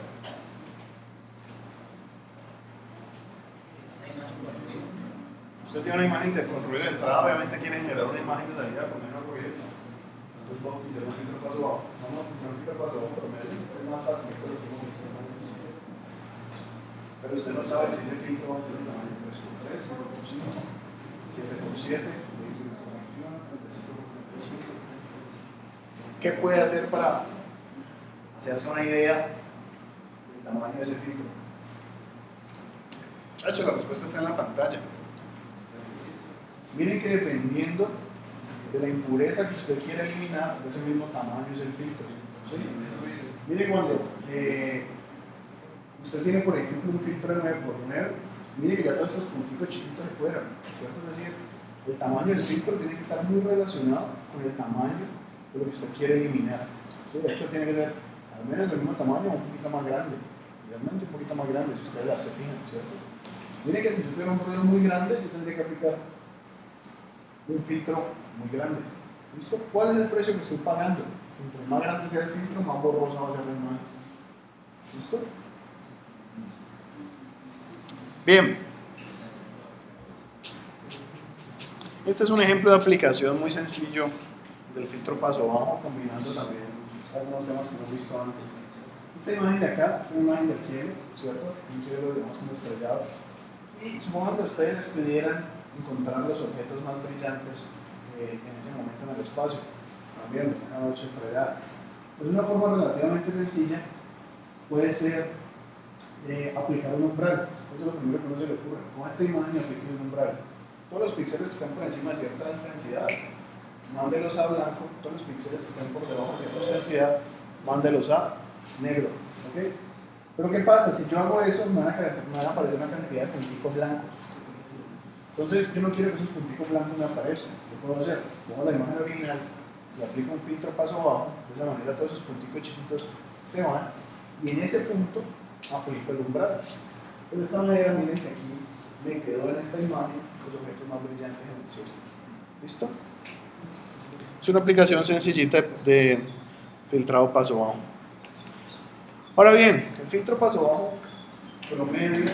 Speaker 1: Usted tiene una imagen con ruido de entrada, obviamente quiere generar una imagen de salida con menos ruido. Entonces vamos a utilizar un filtro paso bajo. Vamos a utilizar un filtro paso bajo promedio, es más fácil que lo que hemos visto antes. Pero usted no sabe si ese filtro va a ser un tamaño 3x3, 5x5, 7x7, 35x35. ¿Qué puede hacer para hacerse una idea del tamaño de ese filtro? La respuesta está en la pantalla. Miren que dependiendo de la impureza que usted quiera eliminar, de ese mismo tamaño es el filtro. ¿Sí? Miren cuando Usted tiene, por ejemplo, un filtro de 9x9, mire que ya todos estos puntitos chiquitos se fueron, ¿cierto? Es decir, el tamaño del filtro tiene que estar muy relacionado con el tamaño de lo que usted quiere eliminar. ¿Sí? De hecho, tiene que ser al menos del mismo tamaño o un poquito más grande. Realmente un poquito más grande, si ustedes se fijan, ¿cierto? Mire que si yo tuviera un ruido muy grande, yo tendría que aplicar un filtro muy grande. ¿Listo? ¿Cuál es el precio que estoy pagando? Entre más grande sea el filtro, más borrosa va a ser la imagen. ¿Listo? Bien. Este es un ejemplo de aplicación muy sencillo del filtro paso bajo, combinando también algunos temas que hemos visto antes. Esta imagen de acá es una imagen del cielo, ¿cierto? Un cielo, digamos, como estrellado. Y supongan que ustedes les pidieran encontrar los objetos más brillantes en ese momento en el espacio. Están viendo una noche estrellada. Pues una forma relativamente sencilla puede ser aplicar un umbral. Eso es lo primero que uno se le ocurre. Con esta imagen aplique un umbral. Todos los píxeles que están por encima de cierta intensidad, mándelos a blanco. Todos los píxeles que están por debajo de cierta intensidad, mándelos a negro. ¿Okay? Pero ¿qué pasa? Si yo hago eso, me van a aparecer una cantidad de punticos blancos. Entonces, yo no quiero que esos punticos blancos me aparezcan. ¿Qué puedo hacer? Pongo la imagen original y aplico un filtro paso bajo. De esa manera, todos esos punticos chiquitos se van. Y en ese punto, aplico el umbral. De esta manera, miren que aquí me quedó en esta imagen los objetos más brillantes en el cielo. ¿Listo? Es una aplicación sencillita de filtrado paso bajo. Ahora bien, el filtro paso bajo promedio,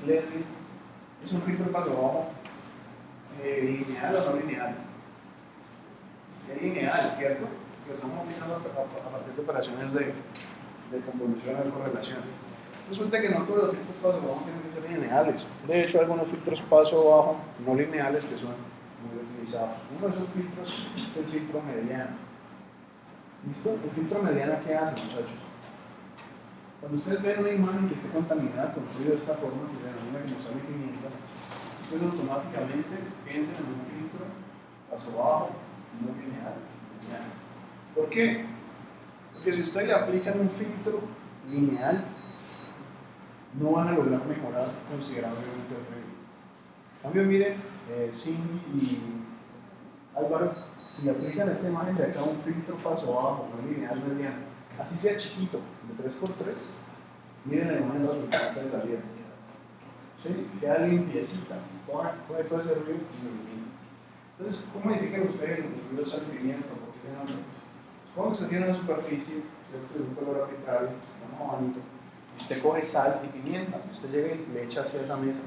Speaker 1: Leslie, es un filtro paso bajo lineal o no lineal. Es lineal, ¿cierto? Lo estamos aplicando a partir de operaciones de convolución o de correlación. Resulta que no todos los filtros paso bajo tienen que ser lineales. De hecho, hay algunos filtros paso bajo no lineales que son muy utilizados. Uno de esos filtros es el filtro mediano. ¿Listo? El filtro mediano, ¿qué hace, muchachos? Cuando ustedes ven una imagen que esté contaminada con ruido de esta forma, que se denomina como sal y pimienta, ustedes automáticamente piensen en un filtro paso bajo no lineal mediano. ¿Por qué? Porque si ustedes le aplican un filtro lineal, no van a lograr mejorar considerablemente el ruido. En cambio, miren, Cindy y Álvaro, si le aplican a esta imagen de acá un filtro paso bajo, no lineal mediano, así sea chiquito, de 3x3, miren la imagen resultante de salida. ¿Sí? Queda limpiecita, coge todo ese ruido y se elimina. Entonces, ¿cómo modifican ustedes el ruido de sal y pimienta? ¿Por qué ese nombre? Supongo que usted tiene una superficie de un color arbitrario, un abanito. Usted coge sal y pimienta, usted llega y le echa hacia esa mesa.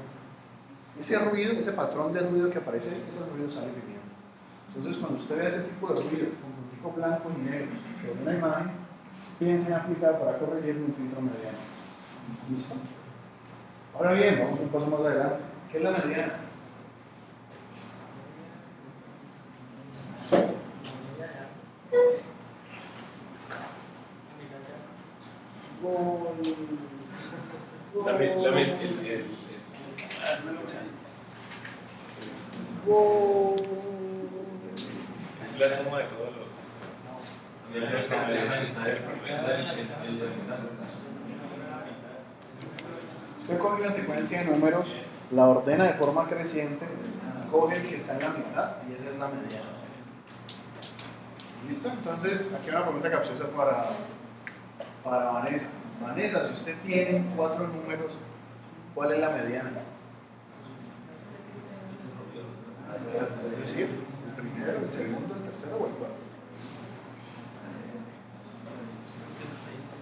Speaker 1: Ese ruido, ese patrón de ruido que aparece, es el ruido de sal y pimienta. Entonces, cuando usted ve ese tipo de ruido, con punticos blancos y negros, en una imagen, piensen en aplicar para corregir un filtro mediano. ¿Listo? Ahora bien, vamos un paso más adelante. ¿Qué es la mediana?
Speaker 4: Es la suma de todos los.
Speaker 1: Usted coge una secuencia de números, la ordena de forma creciente, coge el que está en la mitad y esa es la mediana. ¿Listo? Entonces, aquí una pregunta capciosa para Vanessa. Vanessa, si usted tiene 4 números, ¿cuál es la mediana? Es decir, el primero, el segundo, el tercero o el cuarto.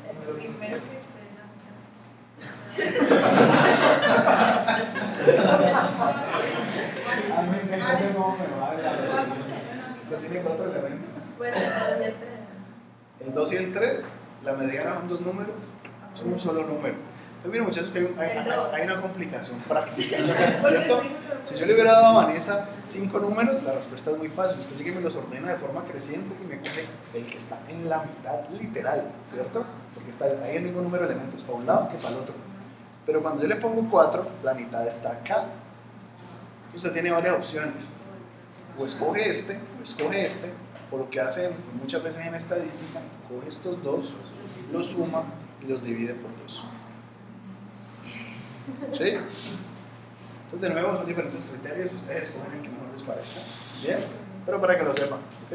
Speaker 3: El primero que esté en la
Speaker 1: A mí me encanta cómo me va a hablar. Usted tiene 4 elementos.
Speaker 3: Pues el
Speaker 1: 2 y el 3, la mediana son 2 números, son un solo número. Entonces, miren, muchachos, que hay una complicación práctica, ¿cierto? Si yo le hubiera dado a Vanessa 5 números, la respuesta es muy fácil. Usted llega y me los ordena de forma creciente y me coge el que está en la mitad literal, ¿cierto? Porque hay el mismo número de elementos para un lado que para el otro. Pero cuando yo le pongo 4, la mitad está acá. Entonces usted tiene varias opciones. O escoge este, o lo que hacen muchas veces en estadística, coge estos dos, los suma y los divide por 2. ¿Sí? Entonces, de nuevo, son diferentes criterios. Ustedes escogen el que mejor les parezca. Bien, pero para que lo sepan. ¿Ok?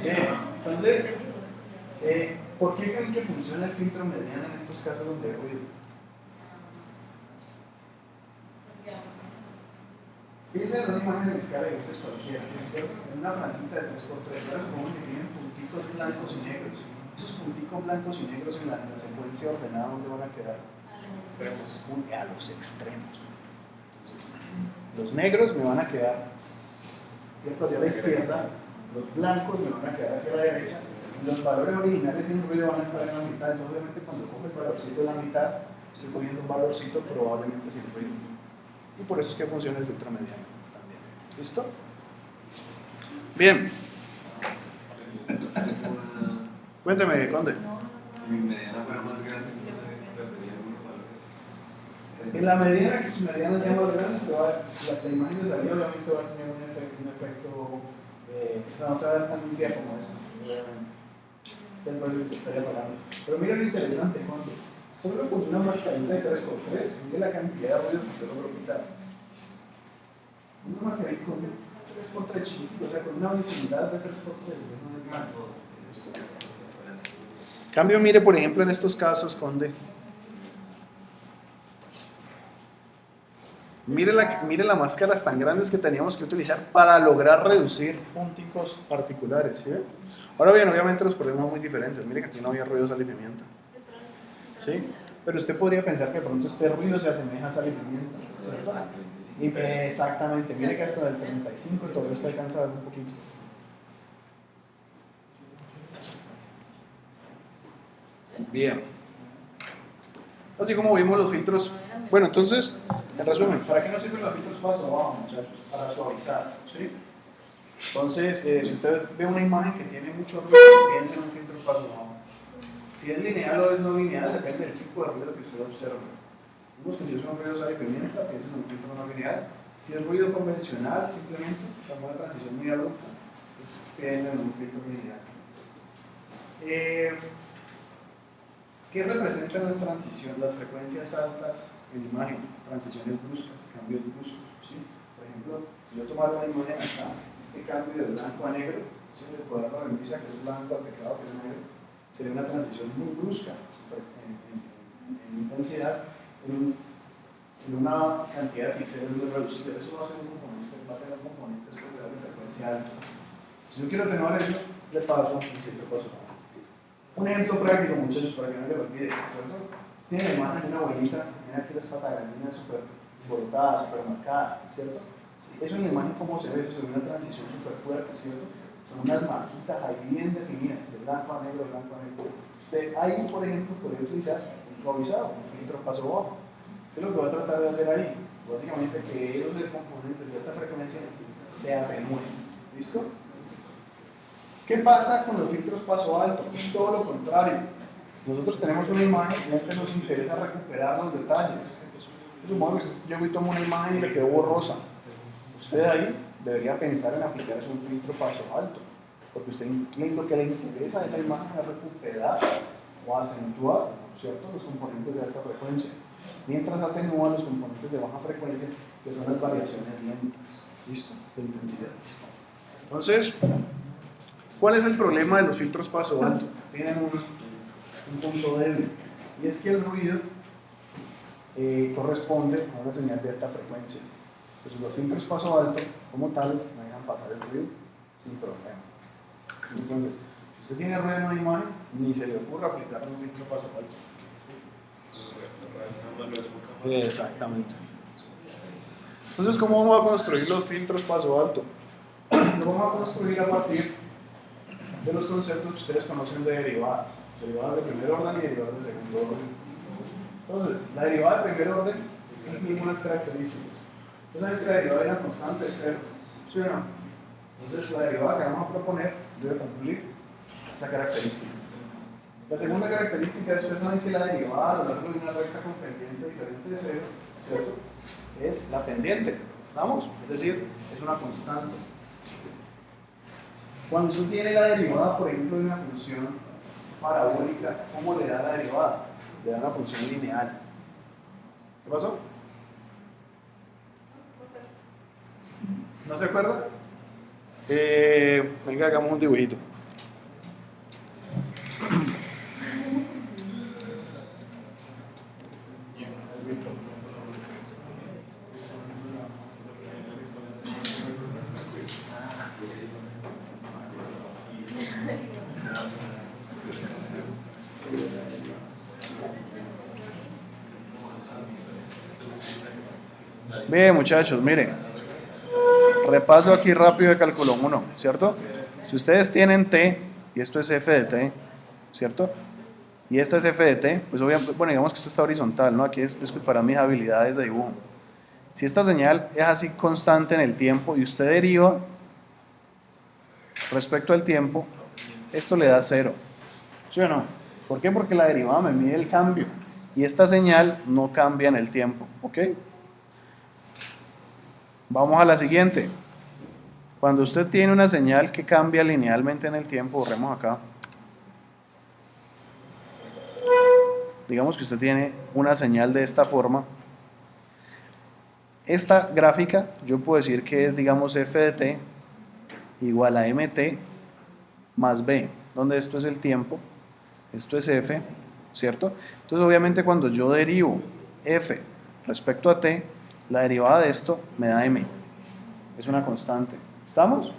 Speaker 1: Bien, entonces, ¿por qué creen que funciona el filtro mediano en estos casos donde hay ruido? Piensen en una imagen en escala de grises cualquiera, ¿cierto? En una franjita de 3x3, ahora supongo que tienen puntitos blancos y negros. Esos punticos blancos y negros en la secuencia ordenada, ¿dónde van a quedar?
Speaker 4: Extremos.
Speaker 1: A los extremos. Entonces, los negros me van a quedar, ¿cierto?, hacia la izquierda, los blancos me van a quedar hacia la derecha, y los valores originales sin ruido van a estar en la mitad. Entonces, obviamente, cuando cojo el valorcito de la mitad, estoy cogiendo un valorcito probablemente sin ruido. Y por eso es que funciona el filtro mediano también. ¿Listo? Bien. Cuéntame, Conde.
Speaker 2: Si mi mediana fuera más grande, entonces perdería algunos valores.
Speaker 1: En la medida que su mediana sea más grande, la imagen de salida obviamente va a tener un efecto no se va a ver tan limpia como esta, obviamente. Es el precio que se estaría pagando. Pero mira lo interesante, Conde. Solo con una mascarita de 3x3, mire la cantidad de ruido que usted logró quitar. Una mascarita con 3x3 chiquitito, o sea, con una visibilidad de 3x3, no es nada. Cambio, mire, por ejemplo, en estos casos, Conde. Mire las máscaras tan grandes que teníamos que utilizar para lograr reducir punticos particulares, ¿sí? Ahora bien, obviamente los problemas son muy diferentes. Mire que aquí no había ruido de sal y pimienta. ¿Sí? Pero usted podría pensar que de pronto este ruido se asemeja a sal y pimienta, ¿cierto? Exactamente, mire que hasta del 35 todavía esto alcanza a ver un poquito. Bien. Así como vimos los filtros. Bueno, entonces, en resumen, ¿para qué nos sirven los filtros paso abajo, muchachos? Para suavizar, ¿sí? Entonces, si usted ve una imagen que tiene mucho ruido, piense en un filtro paso abajo. Si es lineal o es no lineal, depende del tipo de ruido que usted observe. Vemos que si es un ruido sal y pimienta, piensen en un filtro no lineal. Si es ruido convencional, simplemente, como una transición muy abrupta, pues piensen en un filtro lineal. ¿Qué representan las transiciones, las frecuencias altas en imágenes? Transiciones bruscas, cambios bruscos, ¿sí? Por ejemplo, si yo tomara una imagen acá, este cambio de blanco a negro, ¿sí?, del cuadrado de remisa, que es blanco, al teclado, que es negro, sería una transición muy brusca en intensidad, en una cantidad de píxeles muy reducida. Eso va a ser un componente, va a tener componentes de frecuencia alta. Si yo quiero atenuar eso, le paso un filtro paso. Un ejemplo práctico, muchachos, para que no les olvide, ¿cierto? Tiene la imagen de una abuelita, tiene aquí las patagallinas súper desbordadas, súper marcadas, ¿cierto? Sí, eso en la imagen, ¿cómo se ve? Eso se ve una transición súper fuerte, ¿cierto? Son unas marquitas ahí bien definidas, de blanco a negro, blanco a negro. Usted ahí, por ejemplo, podría utilizar un suavizado, un filtro paso bajo. ¿Qué es lo que va a tratar de hacer ahí? Básicamente que esos componentes de alta frecuencia se atenúen. ¿Listo? ¿Qué pasa con los filtros paso alto? Es todo lo contrario. Nosotros tenemos una imagen y antes nos interesa recuperar los detalles. Supongamos que yo tomo una imagen y le quedó borrosa. Usted ahí debería pensar en aplicarse un filtro paso alto, porque usted lo que le interesa a esa imagen es recuperar o acentuar, ¿cierto?, los componentes de alta frecuencia, mientras atenúa los componentes de baja frecuencia, que son las variaciones lentas, ¿listo?, de intensidad. Entonces, ¿cuál es el problema de los filtros paso alto? Tienen un punto débil, y es que el ruido corresponde a una señal de alta frecuencia. Entonces, los filtros paso alto, como tales, no dejan pasar el ruido sin problema. Entonces, si usted tiene ruido en una imagen, ni se le ocurra aplicar un filtro paso alto. Exactamente. Entonces, ¿cómo vamos a construir los filtros paso alto? Lo vamos a construir a partir de los conceptos que ustedes conocen de derivadas. Derivadas de primer orden y derivadas de segundo orden. Entonces, la derivada de primer orden incluye unas características. Ustedes saben que la derivada de una constante es cero, ¿sí o no? Entonces, la derivada que vamos a proponer debe cumplir esa característica. La segunda característica es, ustedes saben que la derivada a lo largo de una recta con pendiente diferente de cero, ¿cierto?, es la pendiente, ¿estamos? Es decir, es una constante. Cuando usted tiene la derivada, por ejemplo, de una función parabólica, ¿cómo le da la derivada? le da una función lineal. ¿Qué pasó? ¿No se acuerda? Venga, hagamos un dibujito. Bien, muchachos, miren. Repaso aquí rápido de cálculo 1, ¿cierto? Si ustedes tienen t, y esto es f de t, ¿cierto? Y esta es f de t, pues obviamente, bueno, digamos que esto está horizontal, ¿no? Aquí disculparán mis habilidades de dibujo. Si esta señal es así constante en el tiempo y usted deriva respecto al tiempo, esto le da 0, ¿sí o no? ¿Por qué? Porque la derivada me mide el cambio y esta señal no cambia en el tiempo, ¿ok? Vamos a la siguiente. Cuando usted tiene una señal que cambia linealmente en el tiempo, borremos acá. Digamos que usted tiene una señal de esta forma. Esta gráfica, yo puedo decir que es, digamos, f de t igual a mt más b, donde esto es el tiempo, esto es f, ¿cierto? Entonces, obviamente, cuando yo derivo f respecto a t, la derivada de esto me da m. Es una constante. ¿Estamos?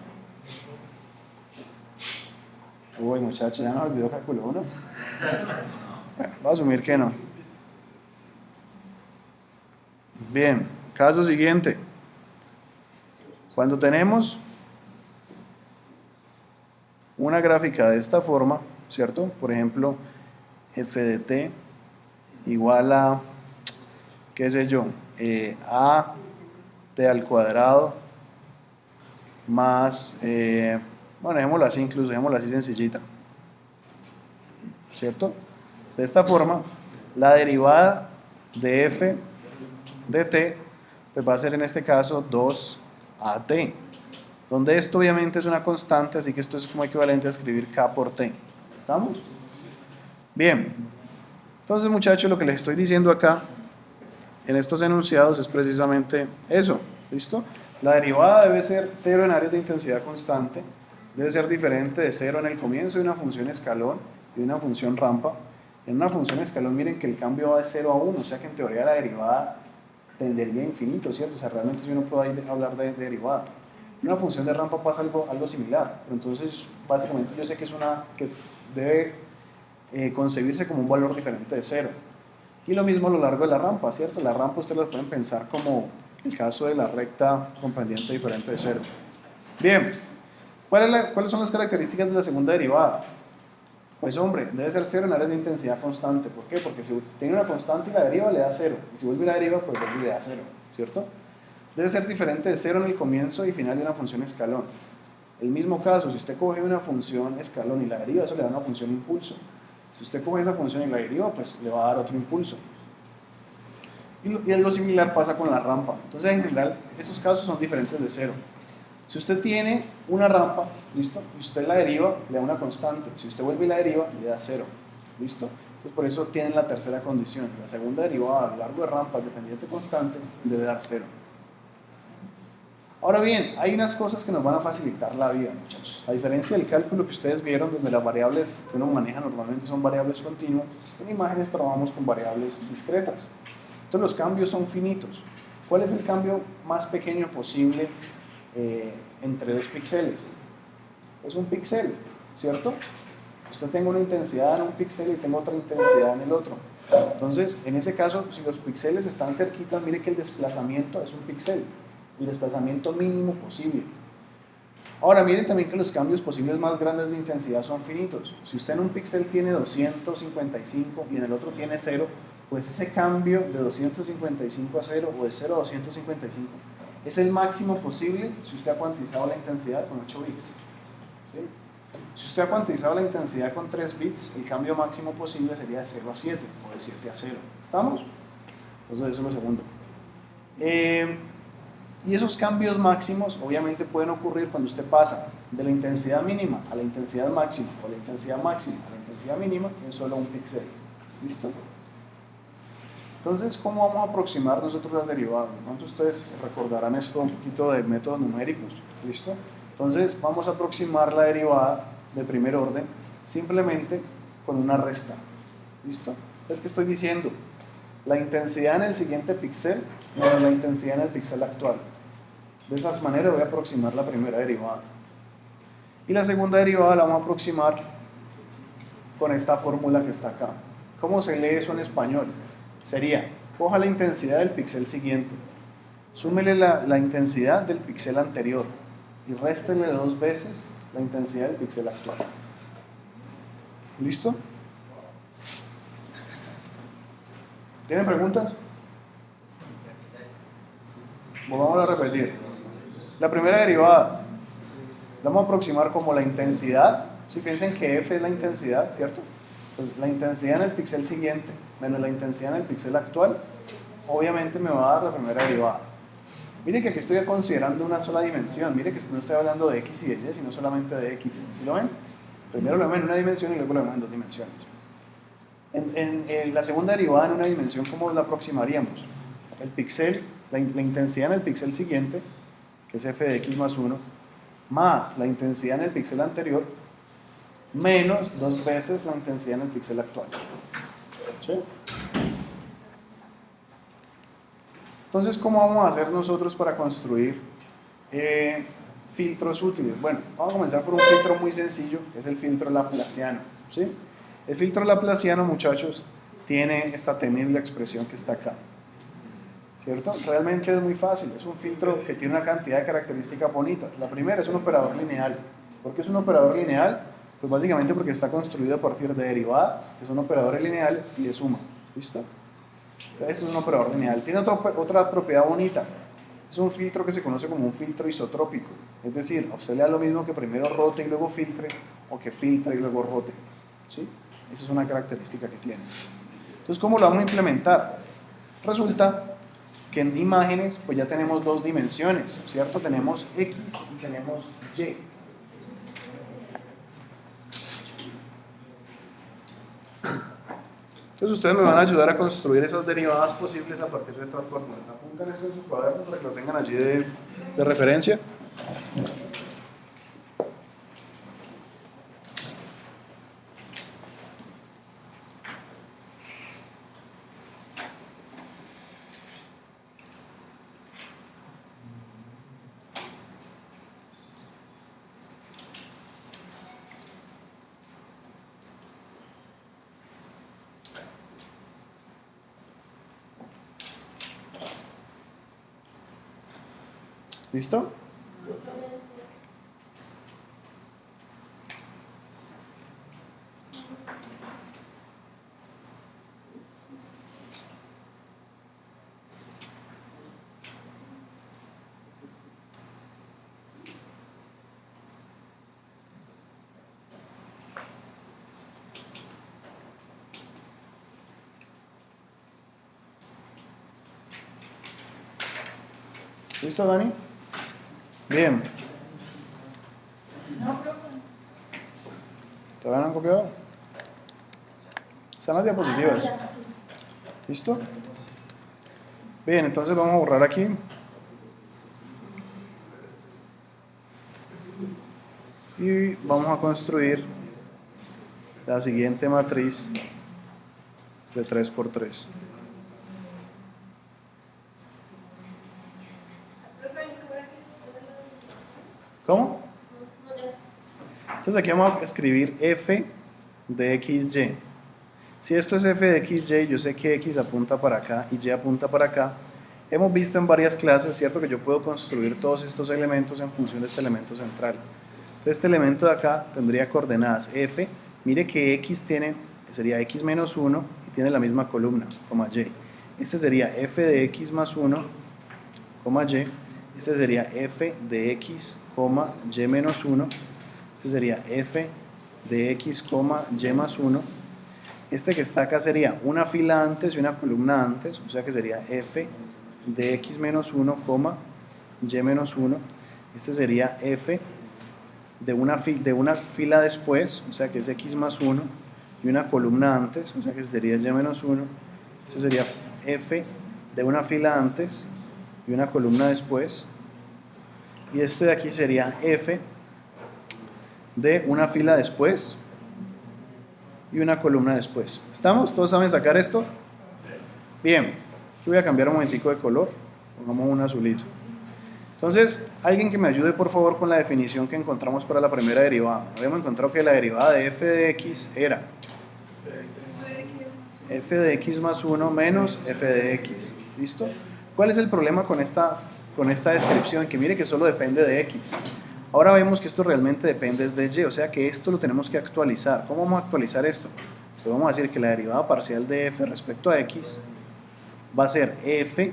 Speaker 1: Uy, muchachos, ya nos olvidó cálculo 1. Bueno, voy a asumir que no. Bien, caso siguiente. Cuando tenemos una gráfica de esta forma, ¿cierto? Por ejemplo, f de t igual a, qué sé yo, a t al cuadrado más, bueno, dejémoslo así incluso, dejémoslo así sencillita, ¿cierto? De esta forma, la derivada de f de t pues va a ser en este caso 2at, donde esto obviamente es una constante, así que esto es como equivalente a escribir k por t. ¿Estamos? Bien, entonces muchachos, lo que les estoy diciendo acá en estos enunciados es precisamente eso, ¿listo? La derivada debe ser 0 en áreas de intensidad constante, debe ser diferente de 0 en el comienzo de una función escalón y de una función rampa. En una función escalón miren que el cambio va de 0 a 1, o sea que en teoría la derivada tendería a infinito, ¿cierto? O sea, realmente yo no puedo hablar de derivada. En una función de rampa pasa algo similar, pero entonces básicamente yo sé que es una que debe concebirse como un valor diferente de 0. Y lo mismo a lo largo de la rampa, ¿cierto? La rampa ustedes la pueden pensar como el caso de la recta con pendiente diferente de 0. Bien, ¿cuáles son las características de la segunda derivada? Pues hombre, debe ser 0 en áreas de intensidad constante. ¿Por qué? Porque si tiene una constante y la deriva le da 0. Y si vuelve la deriva, pues vuelve y le da 0, ¿cierto? Debe ser diferente de 0 en el comienzo y final de una función escalón. El mismo caso, si usted coge una función escalón y la deriva, eso le da una función impulso. Si usted coge esa función y la deriva, pues le va a dar otro impulso. Y algo similar pasa con la rampa. Entonces, en general, esos casos son diferentes de 0. Si usted tiene una rampa, ¿listo? Y usted la deriva, le da una constante. Si usted vuelve y la deriva, le da 0. ¿Listo? Entonces, por eso tienen la tercera condición. La segunda derivada a lo largo de rampa, dependiente constante, debe dar 0. Ahora bien, hay unas cosas que nos van a facilitar la vida, muchachos. A diferencia del cálculo que ustedes vieron, donde las variables que uno maneja normalmente son variables continuas, en imágenes trabajamos con variables discretas. Entonces los cambios son finitos. ¿Cuál es el cambio más pequeño posible entre 2 píxeles? Es un píxel, ¿cierto? Usted tenga una intensidad en un píxel y tengo otra intensidad en el otro. Entonces, en ese caso, si los píxeles están cerquitas, mire que el desplazamiento es un píxel. El desplazamiento mínimo posible. Ahora miren también que los cambios posibles más grandes de intensidad son finitos. Si usted en un píxel tiene 255 y en el otro tiene 0, pues ese cambio de 255 a 0 o de 0 a 255 es el máximo posible si usted ha cuantizado la intensidad con 8 bits. ¿Sí? Si usted ha cuantizado la intensidad con 3 bits, el cambio máximo posible sería de 0 a 7 o de 7 a 0. ¿Estamos? Entonces eso es lo segundo. Y esos cambios máximos obviamente pueden ocurrir cuando usted pasa de la intensidad mínima a la intensidad máxima o la intensidad máxima a la intensidad mínima en solo un píxel. ¿Listo? Entonces, ¿cómo vamos a aproximar nosotros las derivadas? De pronto ustedes recordarán esto un poquito de métodos numéricos, ¿listo? Entonces, vamos a aproximar la derivada de primer orden simplemente con una resta, ¿listo? Entonces, ¿qué estoy diciendo? La intensidad en el siguiente píxel menos la intensidad en el píxel actual. De esa manera voy a aproximar la primera derivada. Y la segunda derivada la vamos a aproximar con esta fórmula que está acá. ¿Cómo se lee eso en español? Sería, coja la intensidad del píxel siguiente, súmele la intensidad del píxel anterior y réstele 2 veces la intensidad del píxel actual. ¿Listo? ¿Tienen preguntas? Vamos a repetir. La primera derivada la vamos a aproximar como la intensidad. Si piensen que F es la intensidad, ¿cierto? Pues la intensidad en el píxel siguiente menos la intensidad en el píxel actual, obviamente me va a dar la primera derivada. Mire que aquí estoy considerando una sola dimensión. Mire que no estoy hablando de X y de Y, sino solamente de X. ¿Sí lo ven? Primero lo vemos en una dimensión y luego lo vemos en 2 dimensiones. En la segunda derivada en una dimensión, ¿cómo la aproximaríamos? El píxel, la intensidad en el píxel siguiente, que es f de x más 1, más la intensidad en el píxel anterior, menos 2 veces la intensidad en el píxel actual. ¿Sí? Entonces, ¿cómo vamos a hacer nosotros para construir filtros útiles? Bueno, vamos a comenzar por un filtro muy sencillo, que es el filtro laplaciano. ¿Sí? El filtro laplaciano, muchachos, tiene esta temible expresión que está acá. ¿Cierto? Realmente es muy fácil, es un filtro que tiene una cantidad de características bonitas. La primera es un operador lineal. ¿Por qué es un operador lineal? Pues básicamente porque está construido a partir de derivadas, que son operadores lineales, y de suma. ¿Listo? Entonces, esto es un operador lineal. Tiene otra propiedad bonita. Es un filtro que se conoce como un filtro isotrópico. Es decir, a usted le da lo mismo que primero rote y luego filtre, o que filtre y luego rote. ¿Sí? Esa es una característica que tiene. Entonces, ¿cómo lo vamos a implementar? Resulta que en imágenes pues ya tenemos 2 dimensiones, ¿cierto? Tenemos X y tenemos Y. Entonces ustedes me van a ayudar a construir esas derivadas posibles a partir de estas fórmulas. Apuntan esto en su cuaderno para que lo tengan allí de referencia. ¿Listo? ¿Listo, Dani? Bien.
Speaker 3: No, profe.
Speaker 1: ¿Todavía no han copiado? Están las diapositivas. ¿Listo? Bien, entonces vamos a borrar aquí. Y vamos a construir la siguiente matriz de 3×3. ¿Cómo? Entonces aquí vamos a escribir f de xy. Si esto es f de xy, yo sé que x apunta para acá y y apunta para acá. Hemos visto en varias clases, ¿cierto?, que yo puedo construir todos estos elementos en función de este elemento central. Entonces este elemento de acá tendría coordenadas f. Mire que x sería x menos 1 y tiene la misma columna, coma y. Este sería f de x más 1, coma y. Este sería f de x, y menos 1. Este sería f de x, y más 1. Este que está acá sería una fila antes y una columna antes, o sea que sería f de x menos 1, y menos 1. Este sería f de una fila después, o sea que es x más 1, y una columna antes, o sea que sería y menos 1. Este sería f de una fila antes y una columna después, y este de aquí sería f de una fila después y una columna después. ¿Estamos? ¿Todos saben sacar esto? Bien, aquí voy a cambiar un momentico de color, pongamos un azulito. Entonces, alguien que me ayude por favor con la definición que encontramos para la primera derivada. Habíamos encontrado que la derivada de f de x era f de x más 1 menos f de x. ¿Listo? ¿Cuál es el problema con esta descripción? Que mire que solo depende de x. Ahora vemos que esto realmente depende de y, o sea que esto lo tenemos que actualizar. ¿Cómo vamos a actualizar esto? Pues vamos a decir que la derivada parcial de f respecto a x va a ser f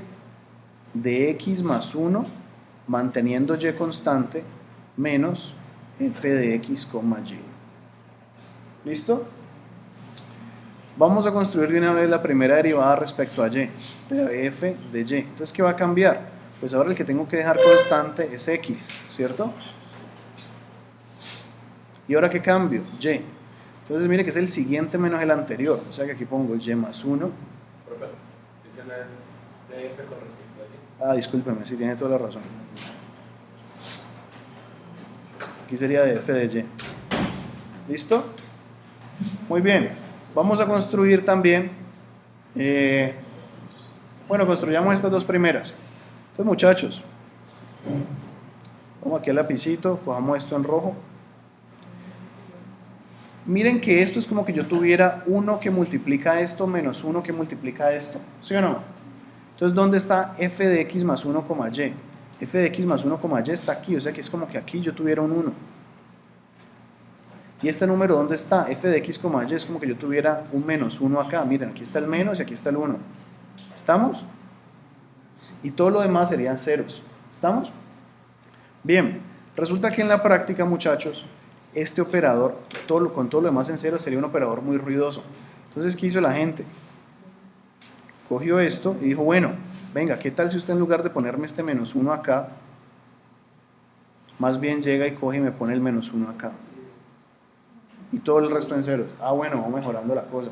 Speaker 1: de x más 1 manteniendo y constante menos f de x, y. ¿Listo? Vamos a construir de una vez la primera derivada respecto a y, de f de y. Entonces, ¿qué va a cambiar? Pues ahora el que tengo que dejar constante es x, ¿cierto? ¿Y ahora qué cambio? Y. Entonces, mire que es el siguiente menos el anterior. O sea que aquí pongo y más 1.
Speaker 4: Profe, dice la de f con respecto a y.
Speaker 1: Ah, discúlpeme, sí, tiene toda la razón. Aquí sería de f de y. ¿Listo? Muy bien. Vamos a construir también, bueno, construyamos estas dos primeras. Entonces, muchachos, vamos aquí al lapicito, cojamos esto en rojo. Miren que esto es como que yo tuviera 1 que multiplica esto menos 1 que multiplica esto, ¿sí o no? Entonces, ¿dónde está f de x más 1, y? F de x más 1, y está aquí, o sea que es como que aquí yo tuviera un 1. ¿Y este número dónde está? F de x, y es como que yo tuviera un menos 1 acá. Miren, aquí está el menos y aquí está el 1. ¿Estamos? Y todo lo demás serían ceros. ¿Estamos? Bien, resulta que en la práctica, muchachos, este operador, con todo lo demás en cero, sería un operador muy ruidoso. Entonces, ¿qué hizo la gente? Cogió esto y dijo, bueno, venga, ¿qué tal si usted en lugar de ponerme este menos 1 acá, más bien llega y coge y me pone el menos 1 acá? Y todo el resto en ceros. Ah, bueno, vamos mejorando la cosa.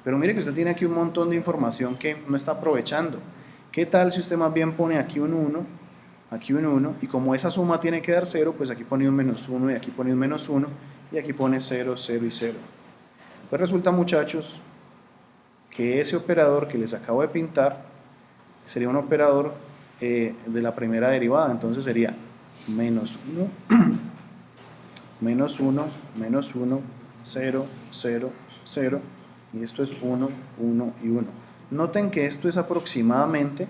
Speaker 1: Pero mire que usted tiene aquí un montón de información que no está aprovechando. ¿Qué tal si usted más bien pone aquí un 1, aquí un 1, y como esa suma tiene que dar 0, pues aquí pone un menos 1 y aquí pone un menos 1, y aquí pone 0, 0 y 0. Pues resulta, muchachos, que ese operador que les acabo de pintar sería un operador de la primera derivada. Entonces sería menos 1, menos 1, menos 1, 0, 0, 0, y esto es 1, 1 y 1. Noten que esto es aproximadamente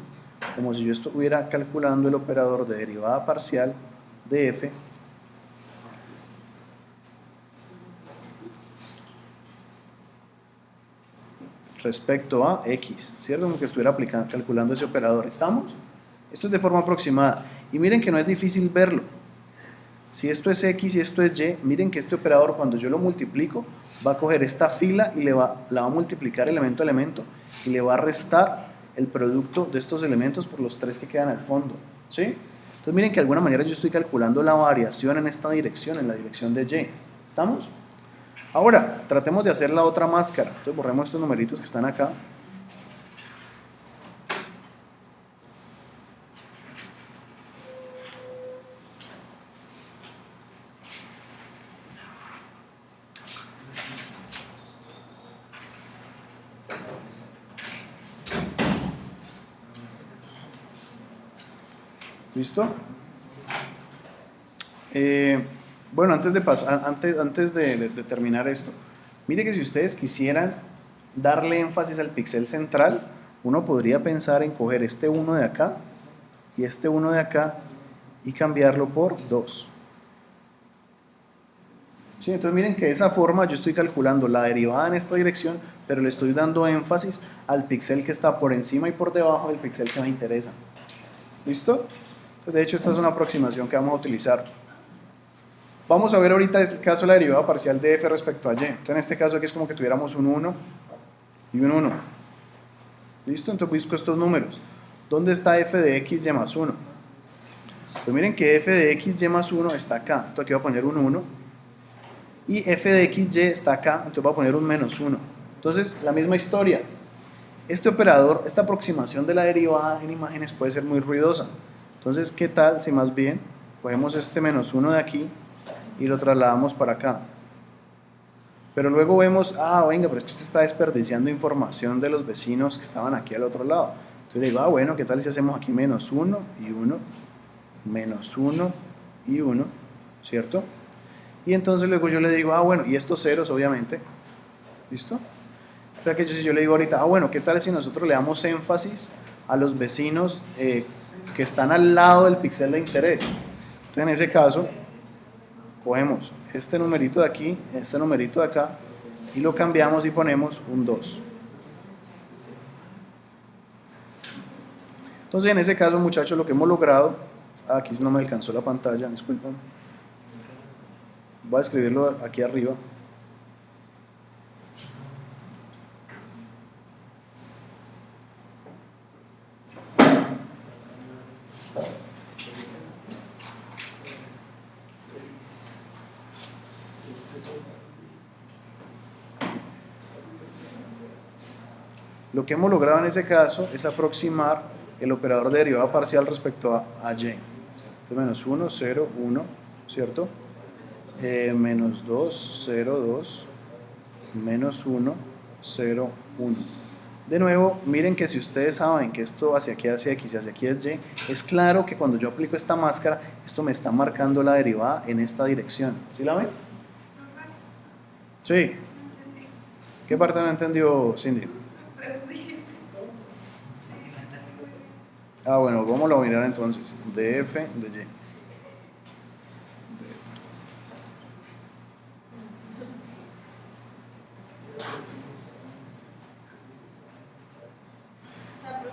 Speaker 1: como si yo estuviera calculando el operador de derivada parcial de f respecto a x, ¿cierto? Como que estuviera calculando ese operador. ¿Estamos? Esto es de forma aproximada. Y miren que no es difícil verlo. Si esto es x y esto es y, miren que este operador, cuando yo lo multiplico, va a coger esta fila y la va a multiplicar elemento a elemento y le va a restar el producto de estos elementos por los 3 que quedan al fondo, ¿sí? Entonces miren que de alguna manera yo estoy calculando la variación en esta dirección, en la dirección de y. ¿Estamos? Ahora, tratemos de hacer la otra máscara. Entonces borremos estos numeritos que están acá. ¿Listo? Bueno, antes de terminar esto, mire que si ustedes quisieran darle énfasis al píxel central, uno podría pensar en coger este 1 de acá y este 1 de acá y cambiarlo por 2. ¿Sí? Entonces miren que de esa forma yo estoy calculando la derivada en esta dirección, pero le estoy dando énfasis al píxel que está por encima y por debajo del píxel que me interesa. ¿Listo? Entonces, de hecho, esta es una aproximación que vamos a utilizar. Vamos a ver ahorita el caso de la derivada parcial de f respecto a y. Entonces, en este caso aquí es como que tuviéramos un 1 y un 1. ¿Listo? Entonces busco estos números. ¿Dónde está f de x y más 1? Pues miren que f de x y más 1 está acá. Entonces aquí voy a poner un 1. Y f de x y está acá. Entonces voy a poner un menos 1. Entonces, la misma historia. Este operador, esta aproximación de la derivada en imágenes puede ser muy ruidosa. Entonces, ¿qué tal si más bien cogemos este -1 de aquí y lo trasladamos para acá? Pero luego vemos, venga, pero es que usted está desperdiciando información de los vecinos que estaban aquí al otro lado. Entonces le digo, bueno, ¿qué tal si hacemos aquí -1 y 1, -1 y 1, ¿cierto? Y entonces luego yo le digo, bueno, y estos ceros obviamente, ¿listo? O sea que yo le digo ahorita, bueno, ¿qué tal si nosotros le damos énfasis a los vecinos que están al lado del píxel de interés? Entonces en ese caso, cogemos este numerito de aquí, este numerito de acá, y lo cambiamos y ponemos un 2. Entonces en ese caso, muchachos, lo que hemos logrado, aquí no me alcanzó la pantalla, disculpen. Voy a escribirlo aquí arriba. Lo que hemos logrado en ese caso es aproximar el operador de derivada parcial respecto a y. Entonces, -1, 0, 1, ¿cierto? -2, 0, 2, -1, 0, 1. De nuevo, miren que si ustedes saben que esto hacia aquí es x y hacia aquí es y, es claro que cuando yo aplico esta máscara, esto me está marcando la derivada en esta dirección. ¿Sí la ven? Sí. ¿Qué parte no entendió, Cindy? Bueno, vamos a mirar entonces. Df de y.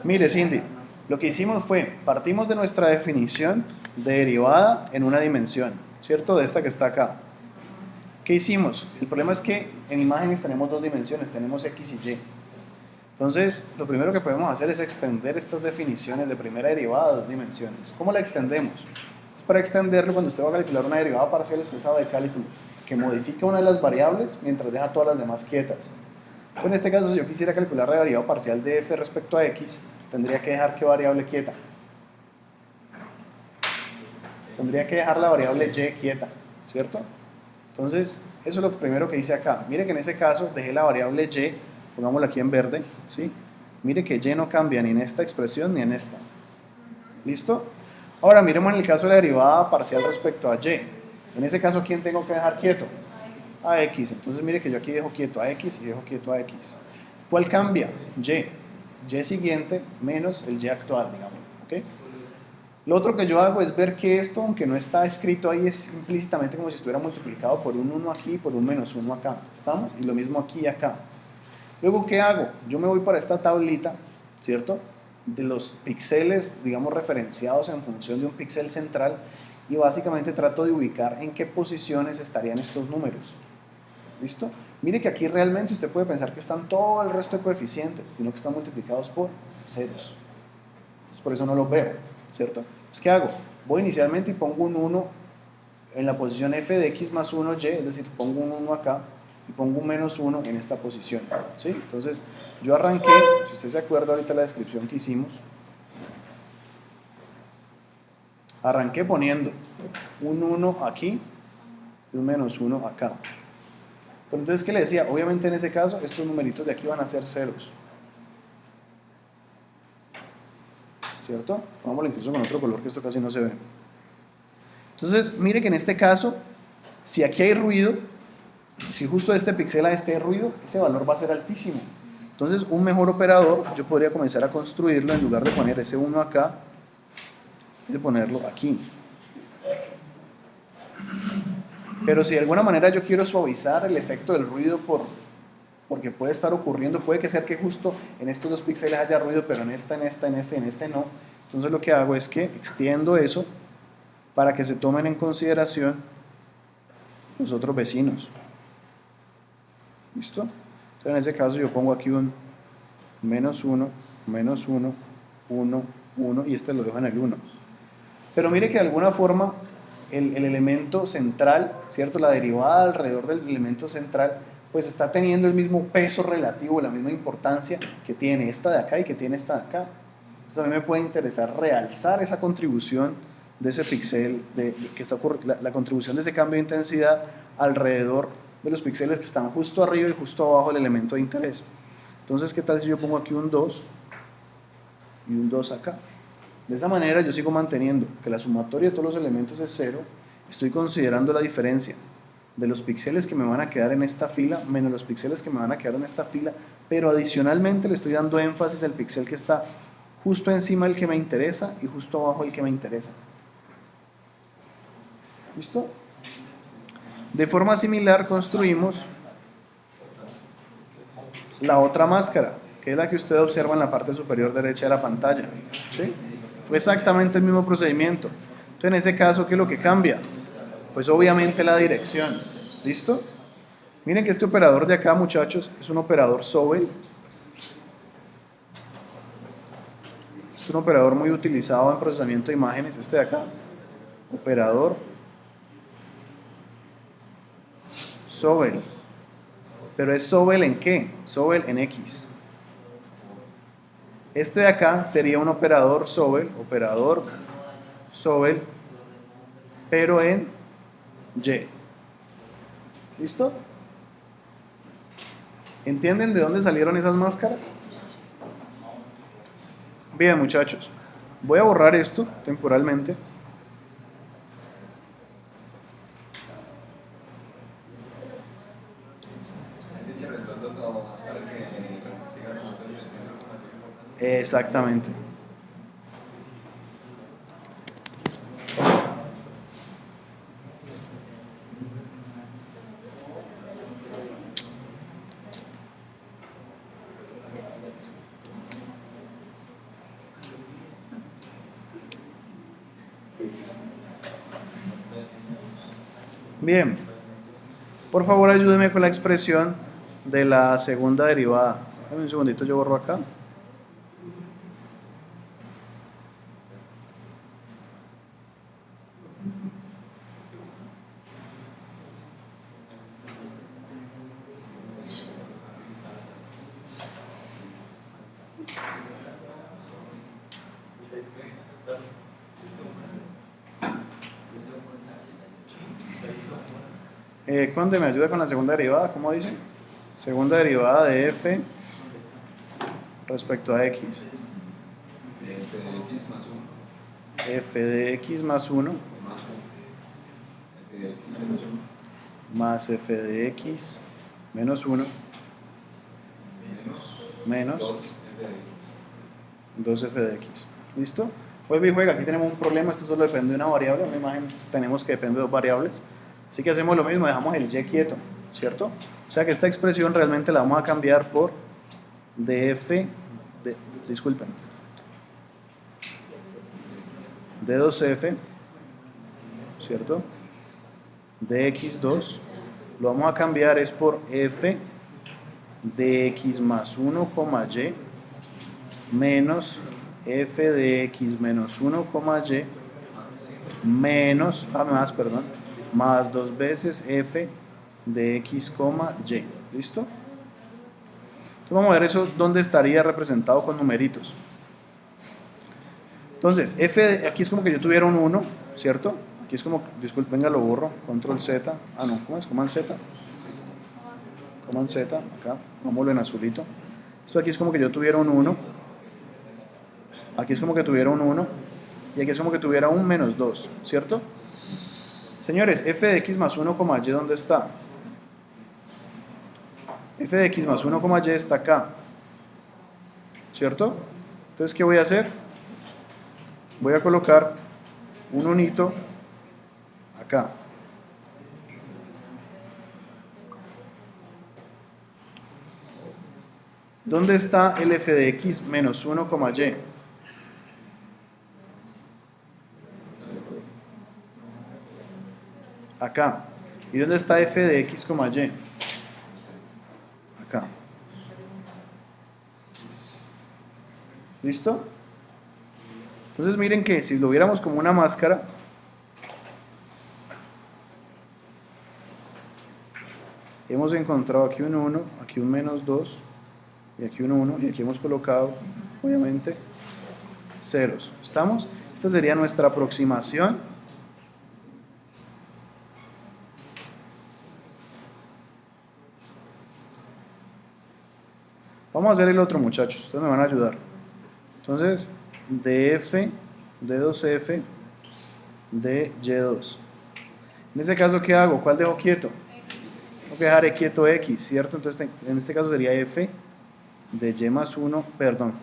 Speaker 1: Mire, Cindy, lo que hicimos fue, partimos de nuestra definición de derivada en una dimensión, ¿cierto? De esta que está acá. ¿Qué hicimos? El problema es que en imágenes tenemos dos dimensiones, tenemos x y y. Entonces, lo primero que podemos hacer es extender estas definiciones de primera derivada a dos dimensiones. ¿Cómo la extendemos? Pues para extenderlo, cuando usted va a calcular una derivada parcial, usted sabe de cálculo que modifica una de las variables mientras deja todas las demás quietas. Entonces, en este caso, si yo quisiera calcular la derivada parcial de f respecto a x, tendría que dejar ¿qué variable quieta? Tendría que dejar la variable y quieta, ¿cierto? Entonces, eso es lo primero que hice acá. Mire que en ese caso dejé la variable y, pongámosla aquí en verde, ¿sí? Mire que y no cambia ni en esta expresión ni en esta. ¿Listo? Ahora miremos en el caso de la derivada parcial respecto a y. En ese caso, ¿quién tengo que dejar quieto? A x. Entonces mire que yo aquí dejo quieto a x y dejo quieto a x. ¿Cuál cambia? Y. Y siguiente menos el y actual, digamos. ¿Ok? Lo otro que yo hago es ver que esto, aunque no está escrito ahí, es implícitamente como si estuviera multiplicado por un 1 aquí y por un -1 acá. ¿Estamos? Y lo mismo aquí y acá. Luego, ¿qué hago? Yo me voy para esta tablita, ¿cierto? De los píxeles, digamos, referenciados en función de un píxel central y básicamente trato de ubicar en qué posiciones estarían estos números. ¿Listo? Mire que aquí realmente usted puede pensar que están todo el resto de coeficientes, sino que están multiplicados por ceros. Por eso no los veo, ¿cierto? Entonces, ¿qué hago? Voy inicialmente y pongo un 1 en la posición f de x más 1y, es decir, pongo un 1 acá y pongo un -1 en esta posición, ¿sí? Entonces, yo arranqué, si usted se acuerda ahorita la descripción que hicimos, arranqué poniendo un 1 aquí y un -1 acá. Pero entonces, ¿qué le decía? Obviamente en ese caso, estos numeritos de aquí van a ser ceros. ¿Cierto? Tomámoslo incluso con otro color que esto casi no se ve. Entonces, mire que en este caso, si aquí hay ruido, si justo de este píxel a este hay ruido, ese valor va a ser altísimo. Entonces, un mejor operador, yo podría comenzar a construirlo en lugar de poner ese 1 acá, es de ponerlo aquí. Pero si de alguna manera yo quiero suavizar el efecto del ruido porque puede estar ocurriendo, puede que sea que justo en estos dos píxeles haya ruido, pero en este no. Entonces lo que hago es que extiendo eso para que se tomen en consideración los otros vecinos. ¿Listo? Entonces en ese caso yo pongo aquí un -1, -1, 1, 1 y este lo dejo en el 1. Pero mire que de alguna forma el elemento central, ¿cierto? La derivada alrededor del elemento central pues está teniendo el mismo peso relativo, la misma importancia que tiene esta de acá y que tiene esta de acá. Entonces a mí me puede interesar realzar esa contribución de ese píxel, la contribución de ese cambio de intensidad alrededor de los píxeles que están justo arriba y justo abajo del elemento de interés. Entonces, ¿qué tal si yo pongo aquí un 2 y un 2 acá? De esa manera yo sigo manteniendo que la sumatoria de todos los elementos es 0, estoy considerando la diferencia de los píxeles que me van a quedar en esta fila menos los píxeles que me van a quedar en esta fila, pero adicionalmente le estoy dando énfasis al píxel que está justo encima del que me interesa y justo abajo del que me interesa. ¿Listo? De forma similar construimos la otra máscara, que es la que usted observa en la parte superior derecha de la pantalla. ¿Sí? Fue exactamente el mismo procedimiento. Entonces, en ese caso, ¿qué es lo que cambia? Pues obviamente la dirección. ¿Listo? Miren que este operador de acá, muchachos, es un operador Sobel. Es un operador muy utilizado en procesamiento de imágenes. Este de acá. Operador Sobel. ¿Pero es Sobel en qué? Sobel en X. Este de acá sería un operador Sobel, pero en Y. ¿Listo? ¿Entienden de dónde salieron esas máscaras? Bien, muchachos. Voy a borrar esto temporalmente. Exactamente. Bien. Por favor, ayúdeme con la expresión de la segunda derivada. Dame un segundito, yo borro acá. Conde, ¿me ayuda con la segunda derivada? ¿Cómo dice? Segunda derivada de f respecto a x. F de x más 1 más f de x menos 1 menos 2f de x. ¿Listo? Vuelve y juega. Aquí tenemos un problema. Esto solo depende de una variable. Una imagen tenemos que depende de dos variables. Así que hacemos lo mismo. Dejamos el y quieto. ¿Cierto? O sea que esta expresión realmente la vamos a cambiar por df de, disculpen, de 2f, ¿cierto? De x2 lo vamos a cambiar es por f de x más 1, y menos f de x menos 1, y menos, más 2 veces f de x, y. ¿Listo? Entonces vamos a ver eso dónde estaría representado con numeritos. Entonces, aquí es como que yo tuviera un 1, ¿cierto? Aquí es como, disculpen, venga, lo borro, control Z, no, ¿cómo es? Command Z. Command Z, acá, vámonos en azulito. Esto aquí es como que yo tuviera un 1, aquí es como que tuviera un 1, y aquí es como que tuviera un menos 2, ¿cierto? Señores, f de x más 1, y, ¿dónde está? F de x más 1, y está acá, ¿cierto? Entonces, ¿qué voy a hacer? Voy a colocar un unito acá. ¿Dónde está el f de x menos 1, y? Acá. ¿Y dónde está f de x, y? Acá. ¿Listo? Entonces miren que si lo viéramos como una máscara, hemos encontrado aquí un 1, aquí un menos 2, y aquí un 1, y aquí hemos colocado, obviamente, ceros. ¿Estamos? Esta sería nuestra aproximación. Vamos a hacer el otro, muchachos. Ustedes me van a ayudar. Entonces, df, d2f, dy2. En ese caso, ¿qué hago? ¿Cuál dejo quieto? Tengo que dejar quieto x, ¿cierto? Entonces, en este caso sería f de y más 1, perdón,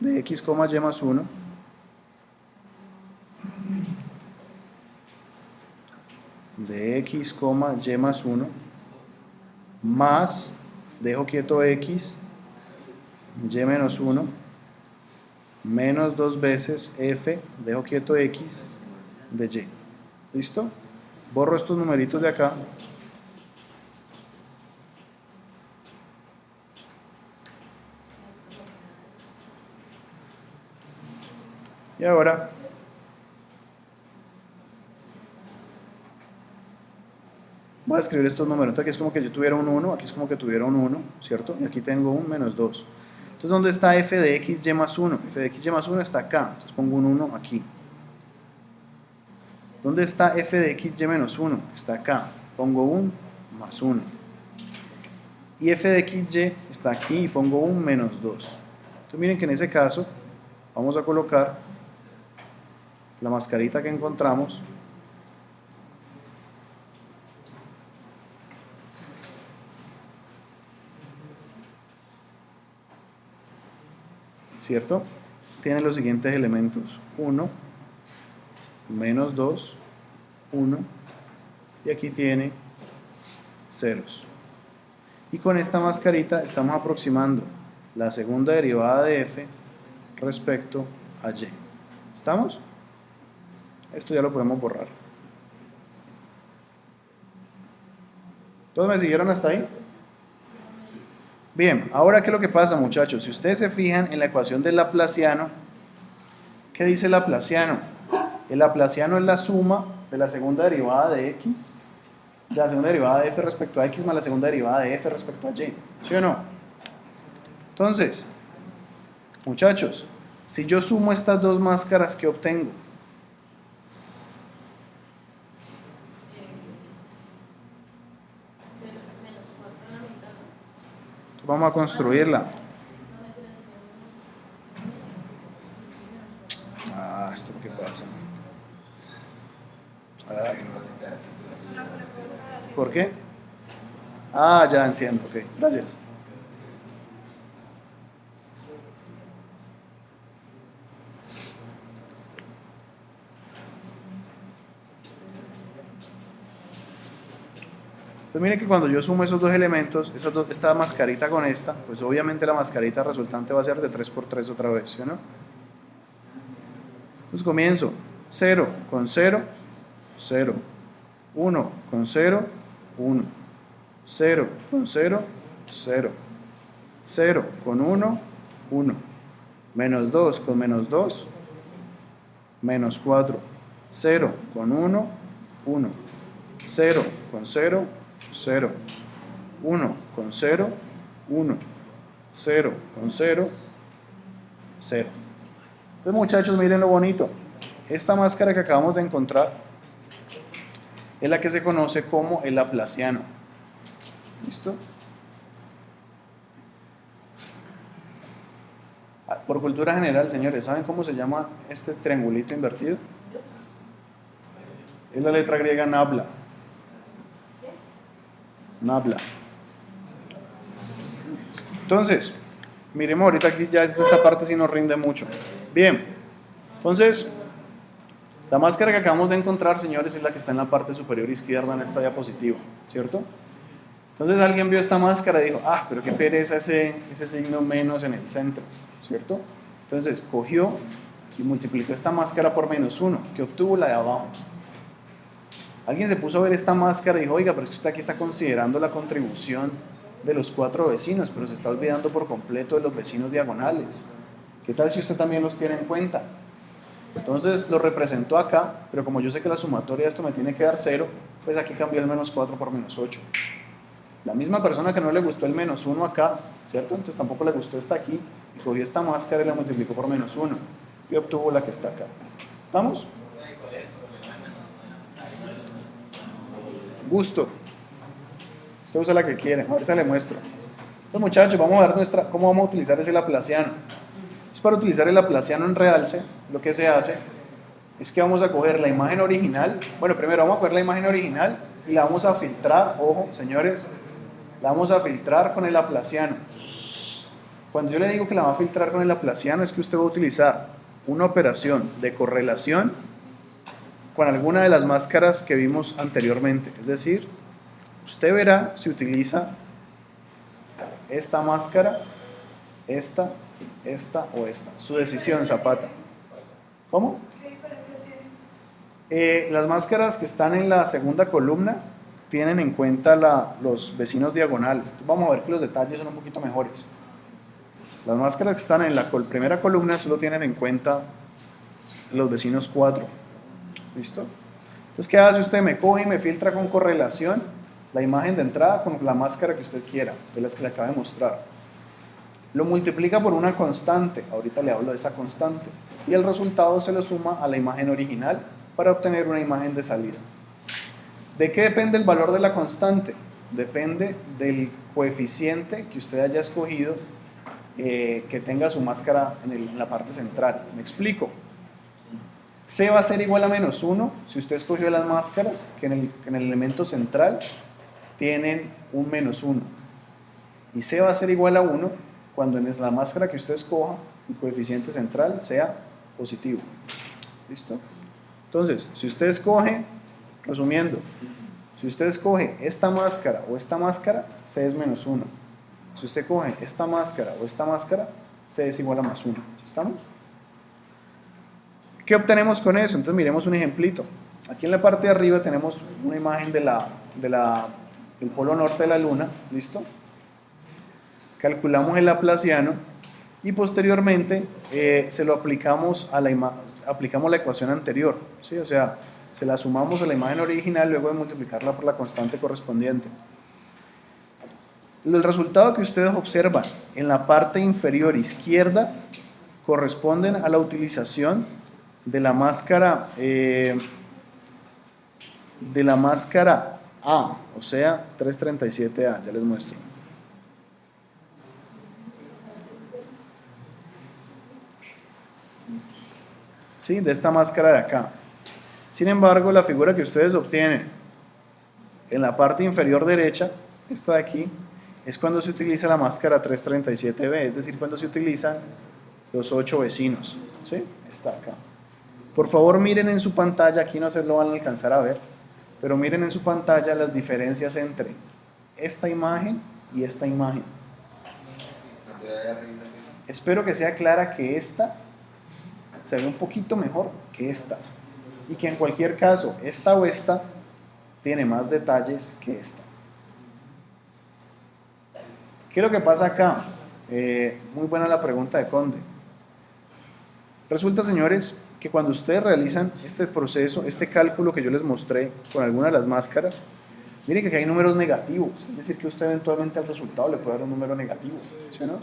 Speaker 1: de x, y más 1, de x, y más 1, más, dejo quieto x, y menos 1, menos 2 veces f, dejo quieto x, de y. ¿Listo? Borro estos numeritos de acá. Y ahora voy a escribir estos números. Aquí es como que yo tuviera un 1, aquí es como que tuviera un 1, ¿cierto? Y aquí tengo un menos 2. Entonces, ¿dónde está f de x, y más 1? F de x, y más 1 está acá. Entonces pongo un 1 aquí. ¿Dónde está f de x, y menos 1? Está acá. Pongo un más 1. Y f de x, y está aquí y pongo un menos 2. Entonces miren que en ese caso vamos a colocar la mascarita que encontramos. ¿Cierto? Tiene los siguientes elementos: 1, menos 2, 1, y aquí tiene ceros. Y con esta mascarita estamos aproximando la segunda derivada de f respecto a y. ¿Estamos? Esto ya lo podemos borrar. ¿Todos me siguieron hasta ahí? Bien, ahora ¿qué es lo que pasa, muchachos? Si ustedes se fijan en la ecuación del laplaciano, ¿qué dice el laplaciano? El laplaciano es la suma de la segunda derivada de x, de la segunda derivada de f respecto a x más la segunda derivada de f respecto a y. ¿Sí o no? Entonces, muchachos, si yo sumo estas dos máscaras, ¿qué obtengo? Vamos a construirla. ¿Esto qué pasa? ¿Por qué? Ya entiendo, ok, gracias. Pues miren que cuando yo sumo esos dos elementos, esta mascarita con esta, pues obviamente la mascarita resultante va a ser de 3 por 3 otra vez, ¿sí o no? Entonces comienzo 0 con 0, 0, 1 con 0, 1, 0 con 0, 0, 0 con 1, 1, menos 2 con menos 2, menos 4, 0 con 1, 1, 0 con 0, 0, 1 con 0, 1, 0 con 0, 0. Entonces, muchachos, miren lo bonito. Esta máscara que acabamos de encontrar es la que se conoce como el laplaciano. ¿Listo? Por cultura general, señores, ¿saben cómo se llama este triangulito invertido? Es la letra griega nabla. Nabla. Entonces, miremos ahorita aquí, ya esta parte sí nos rinde mucho. Bien, entonces, la máscara que acabamos de encontrar, señores, es la que está en la parte superior izquierda en esta diapositiva, ¿cierto? Entonces alguien vio esta máscara y dijo, pero qué pereza ese signo menos en el centro, ¿cierto? Entonces cogió y multiplicó esta máscara por menos 1, que obtuvo la de abajo. Alguien se puso a ver esta máscara y dijo, oiga, pero es que usted aquí está considerando la contribución de los 4 vecinos, pero se está olvidando por completo de los vecinos diagonales. ¿Qué tal si usted también los tiene en cuenta? Entonces lo representó acá, pero como yo sé que la sumatoria de esto me tiene que dar 0, pues aquí cambió el menos 4 por menos 8. La misma persona que no le gustó el -1 acá, ¿cierto? Entonces tampoco le gustó esta aquí, y cogió esta máscara y la multiplicó por -1 y obtuvo la que está acá. ¿Estamos? Gusto. Usted usa la que quiere, ahorita le muestro. Entonces, muchachos, vamos a ver cómo vamos a utilizar ese laplaciano. Entonces, para utilizar el laplaciano en realce, lo que se hace es que vamos a coger la imagen original. Bueno, primero vamos a coger la imagen original y la vamos a filtrar. Ojo, señores, la vamos a filtrar con el laplaciano. Cuando yo le digo que la va a filtrar con el laplaciano, es que usted va a utilizar una operación de correlación con alguna de las máscaras que vimos anteriormente. Es decir, usted verá si utiliza esta máscara, esta o esta. Su decisión, Zapata. ¿Cómo?
Speaker 3: ¿Qué diferencia tiene?
Speaker 1: Las máscaras que están en la segunda columna tienen en cuenta los vecinos diagonales. Entonces, vamos a ver que los detalles son un poquito mejores. Las máscaras que están en la primera columna solo tienen en cuenta los vecinos 4. ¿Listo? Entonces, ¿qué hace usted? Me coge y me filtra con correlación la imagen de entrada con la máscara que usted quiera, de las que le acabo de mostrar. Lo multiplica por una constante, ahorita le hablo de esa constante, y el resultado se lo suma a la imagen original para obtener una imagen de salida. ¿De qué depende el valor de la constante? Depende del coeficiente que usted haya escogido que tenga su máscara en la parte central. ¿Me explico? C va a ser igual a -1 si usted escogió las máscaras que en el elemento central tienen un -1. Y C va a ser igual a 1 cuando en la máscara que usted escoja el coeficiente central sea positivo. ¿Listo? Entonces, si usted escoge, resumiendo, si usted escoge esta máscara o esta máscara, C es -1. Si usted coge esta máscara o esta máscara, C es igual a +1. ¿Estamos? ¿Qué obtenemos con eso? Entonces miremos un ejemplito. Aquí en la parte de arriba tenemos una imagen del polo norte de la luna. ¿Listo? Calculamos el laplaciano y posteriormente se lo aplicamos aplicamos la ecuación anterior, ¿sí? O sea, se la sumamos a la imagen original luego de multiplicarla por la constante correspondiente. El resultado que ustedes observan en la parte inferior izquierda corresponden a la utilización de la máscara A, o sea, 337A, ya les muestro. ¿Sí? De esta máscara de acá. Sin embargo, la figura que ustedes obtienen en la parte inferior derecha, esta de aquí, es cuando se utiliza la máscara 337B, es decir, cuando se utilizan los 8 vecinos. ¿Sí? Está acá. Por favor, miren en su pantalla, aquí no se lo van a alcanzar a ver, pero miren en su pantalla las diferencias entre esta imagen y esta imagen. Espero que sea clara que esta se ve un poquito mejor que esta y que en cualquier caso esta o esta tiene más detalles que esta. ¿Qué es lo que pasa acá? Muy buena la pregunta de Conde. Resulta, señores, que cuando ustedes realizan este proceso, este cálculo que yo les mostré con alguna de las máscaras, miren que aquí hay números negativos, es decir, que usted eventualmente al resultado le puede dar un número negativo, ¿sí o no?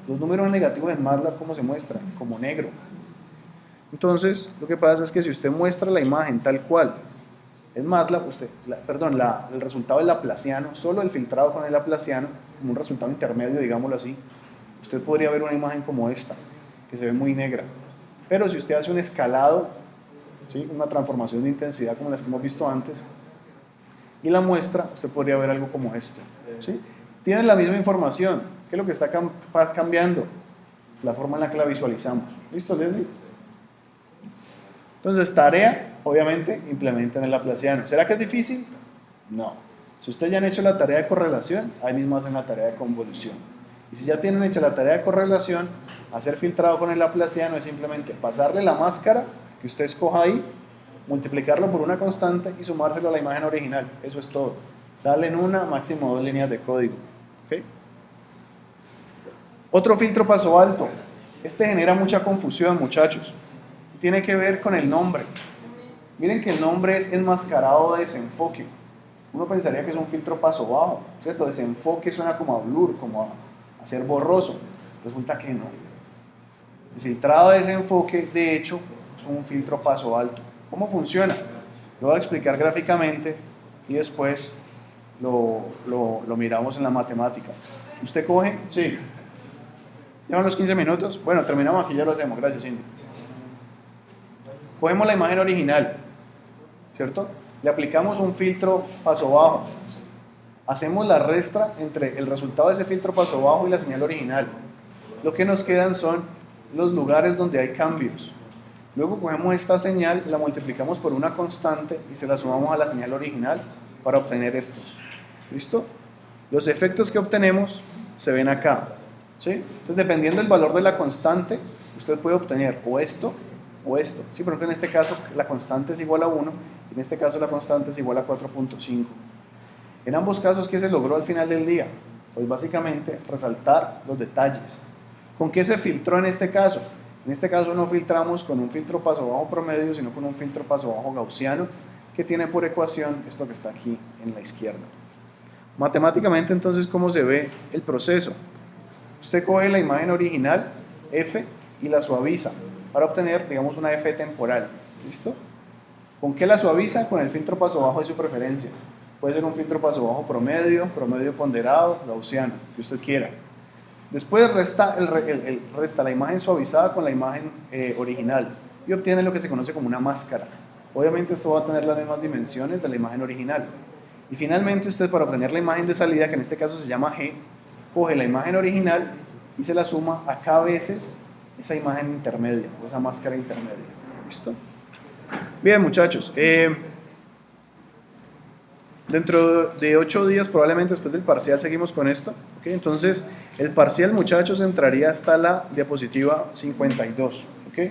Speaker 1: Los números negativos en MATLAB, ¿cómo se muestran? Como negro. Entonces, lo que pasa es que si usted muestra la imagen tal cual en MATLAB, el resultado del laplaciano, solo el filtrado con el laplaciano, como un resultado intermedio, digámoslo así, usted podría ver una imagen como esta, que se ve muy negra. Pero si usted hace un escalado, ¿sí? Una transformación de intensidad como las que hemos visto antes, y la muestra, usted podría ver algo como esto. ¿Sí? Tiene la misma información. ¿Qué es lo que está cambiando? La forma en la que la visualizamos. ¿Listo, Leslie? Entonces, tarea, obviamente, implementen el laplaciano. ¿Será que es difícil? No. Si ustedes ya han hecho la tarea de correlación, ahí mismo hacen la tarea de convolución. Y si ya tienen hecha la tarea de correlación, hacer filtrado con el laplaciano es simplemente pasarle la máscara que usted escoja ahí, multiplicarlo por una constante y sumárselo a la imagen original. Eso es todo. Salen una, máximo 2 líneas de código. ¿Okay? Otro filtro paso alto. Este genera mucha confusión, muchachos. Tiene que ver con el nombre. Miren que el nombre es enmascarado de desenfoque. Uno pensaría que es un filtro paso bajo, ¿cierto? Desenfoque suena como a blur, como a ser borroso. Resulta que no. El filtrado de desenfoque, de hecho, es un filtro paso alto. ¿Cómo funciona? Lo voy a explicar gráficamente y después lo miramos en la matemática. ¿Usted coge? Sí. ¿Llevan los 15 minutos? Bueno, terminamos aquí, ya lo hacemos. Gracias, Cindy. Cogemos la imagen original, ¿cierto? Le aplicamos un filtro paso bajo. Hacemos la resta entre el resultado de ese filtro paso bajo y la señal original. Lo que nos quedan son los lugares donde hay cambios. Luego cogemos esta señal, la multiplicamos por una constante y se la sumamos a la señal original para obtener esto. ¿Listo? Los efectos que obtenemos se ven acá, ¿sí? Entonces, dependiendo del valor de la constante, usted puede obtener o esto o esto. Sí, por ejemplo, en este caso la constante es igual a 1 y en este caso la constante es igual a 4.5. En ambos casos, ¿qué se logró al final del día? Pues básicamente resaltar los detalles. ¿Con qué se filtró en este caso? En este caso no filtramos con un filtro paso bajo promedio, sino con un filtro paso bajo gaussiano que tiene por ecuación esto que está aquí en la izquierda. Matemáticamente, entonces, ¿cómo se ve el proceso? Usted coge la imagen original, F, y la suaviza para obtener, digamos, una F temporal. ¿Listo? ¿Con qué la suaviza? Con el filtro paso bajo de su preferencia. Puede ser un filtro paso bajo promedio, promedio ponderado, gaussiano, que usted quiera. Después resta la imagen suavizada con la imagen original y obtiene lo que se conoce como una máscara. Obviamente esto va a tener las mismas dimensiones de la imagen original. Y finalmente usted, para obtener la imagen de salida, que en este caso se llama G, coge la imagen original y se la suma a K veces esa imagen intermedia o esa máscara intermedia. ¿Listo? Bien, muchachos. Dentro de 8 días, probablemente después del parcial, seguimos con esto. ¿Okay? Entonces, el parcial, muchachos, entraría hasta la diapositiva 52. ¿Okay?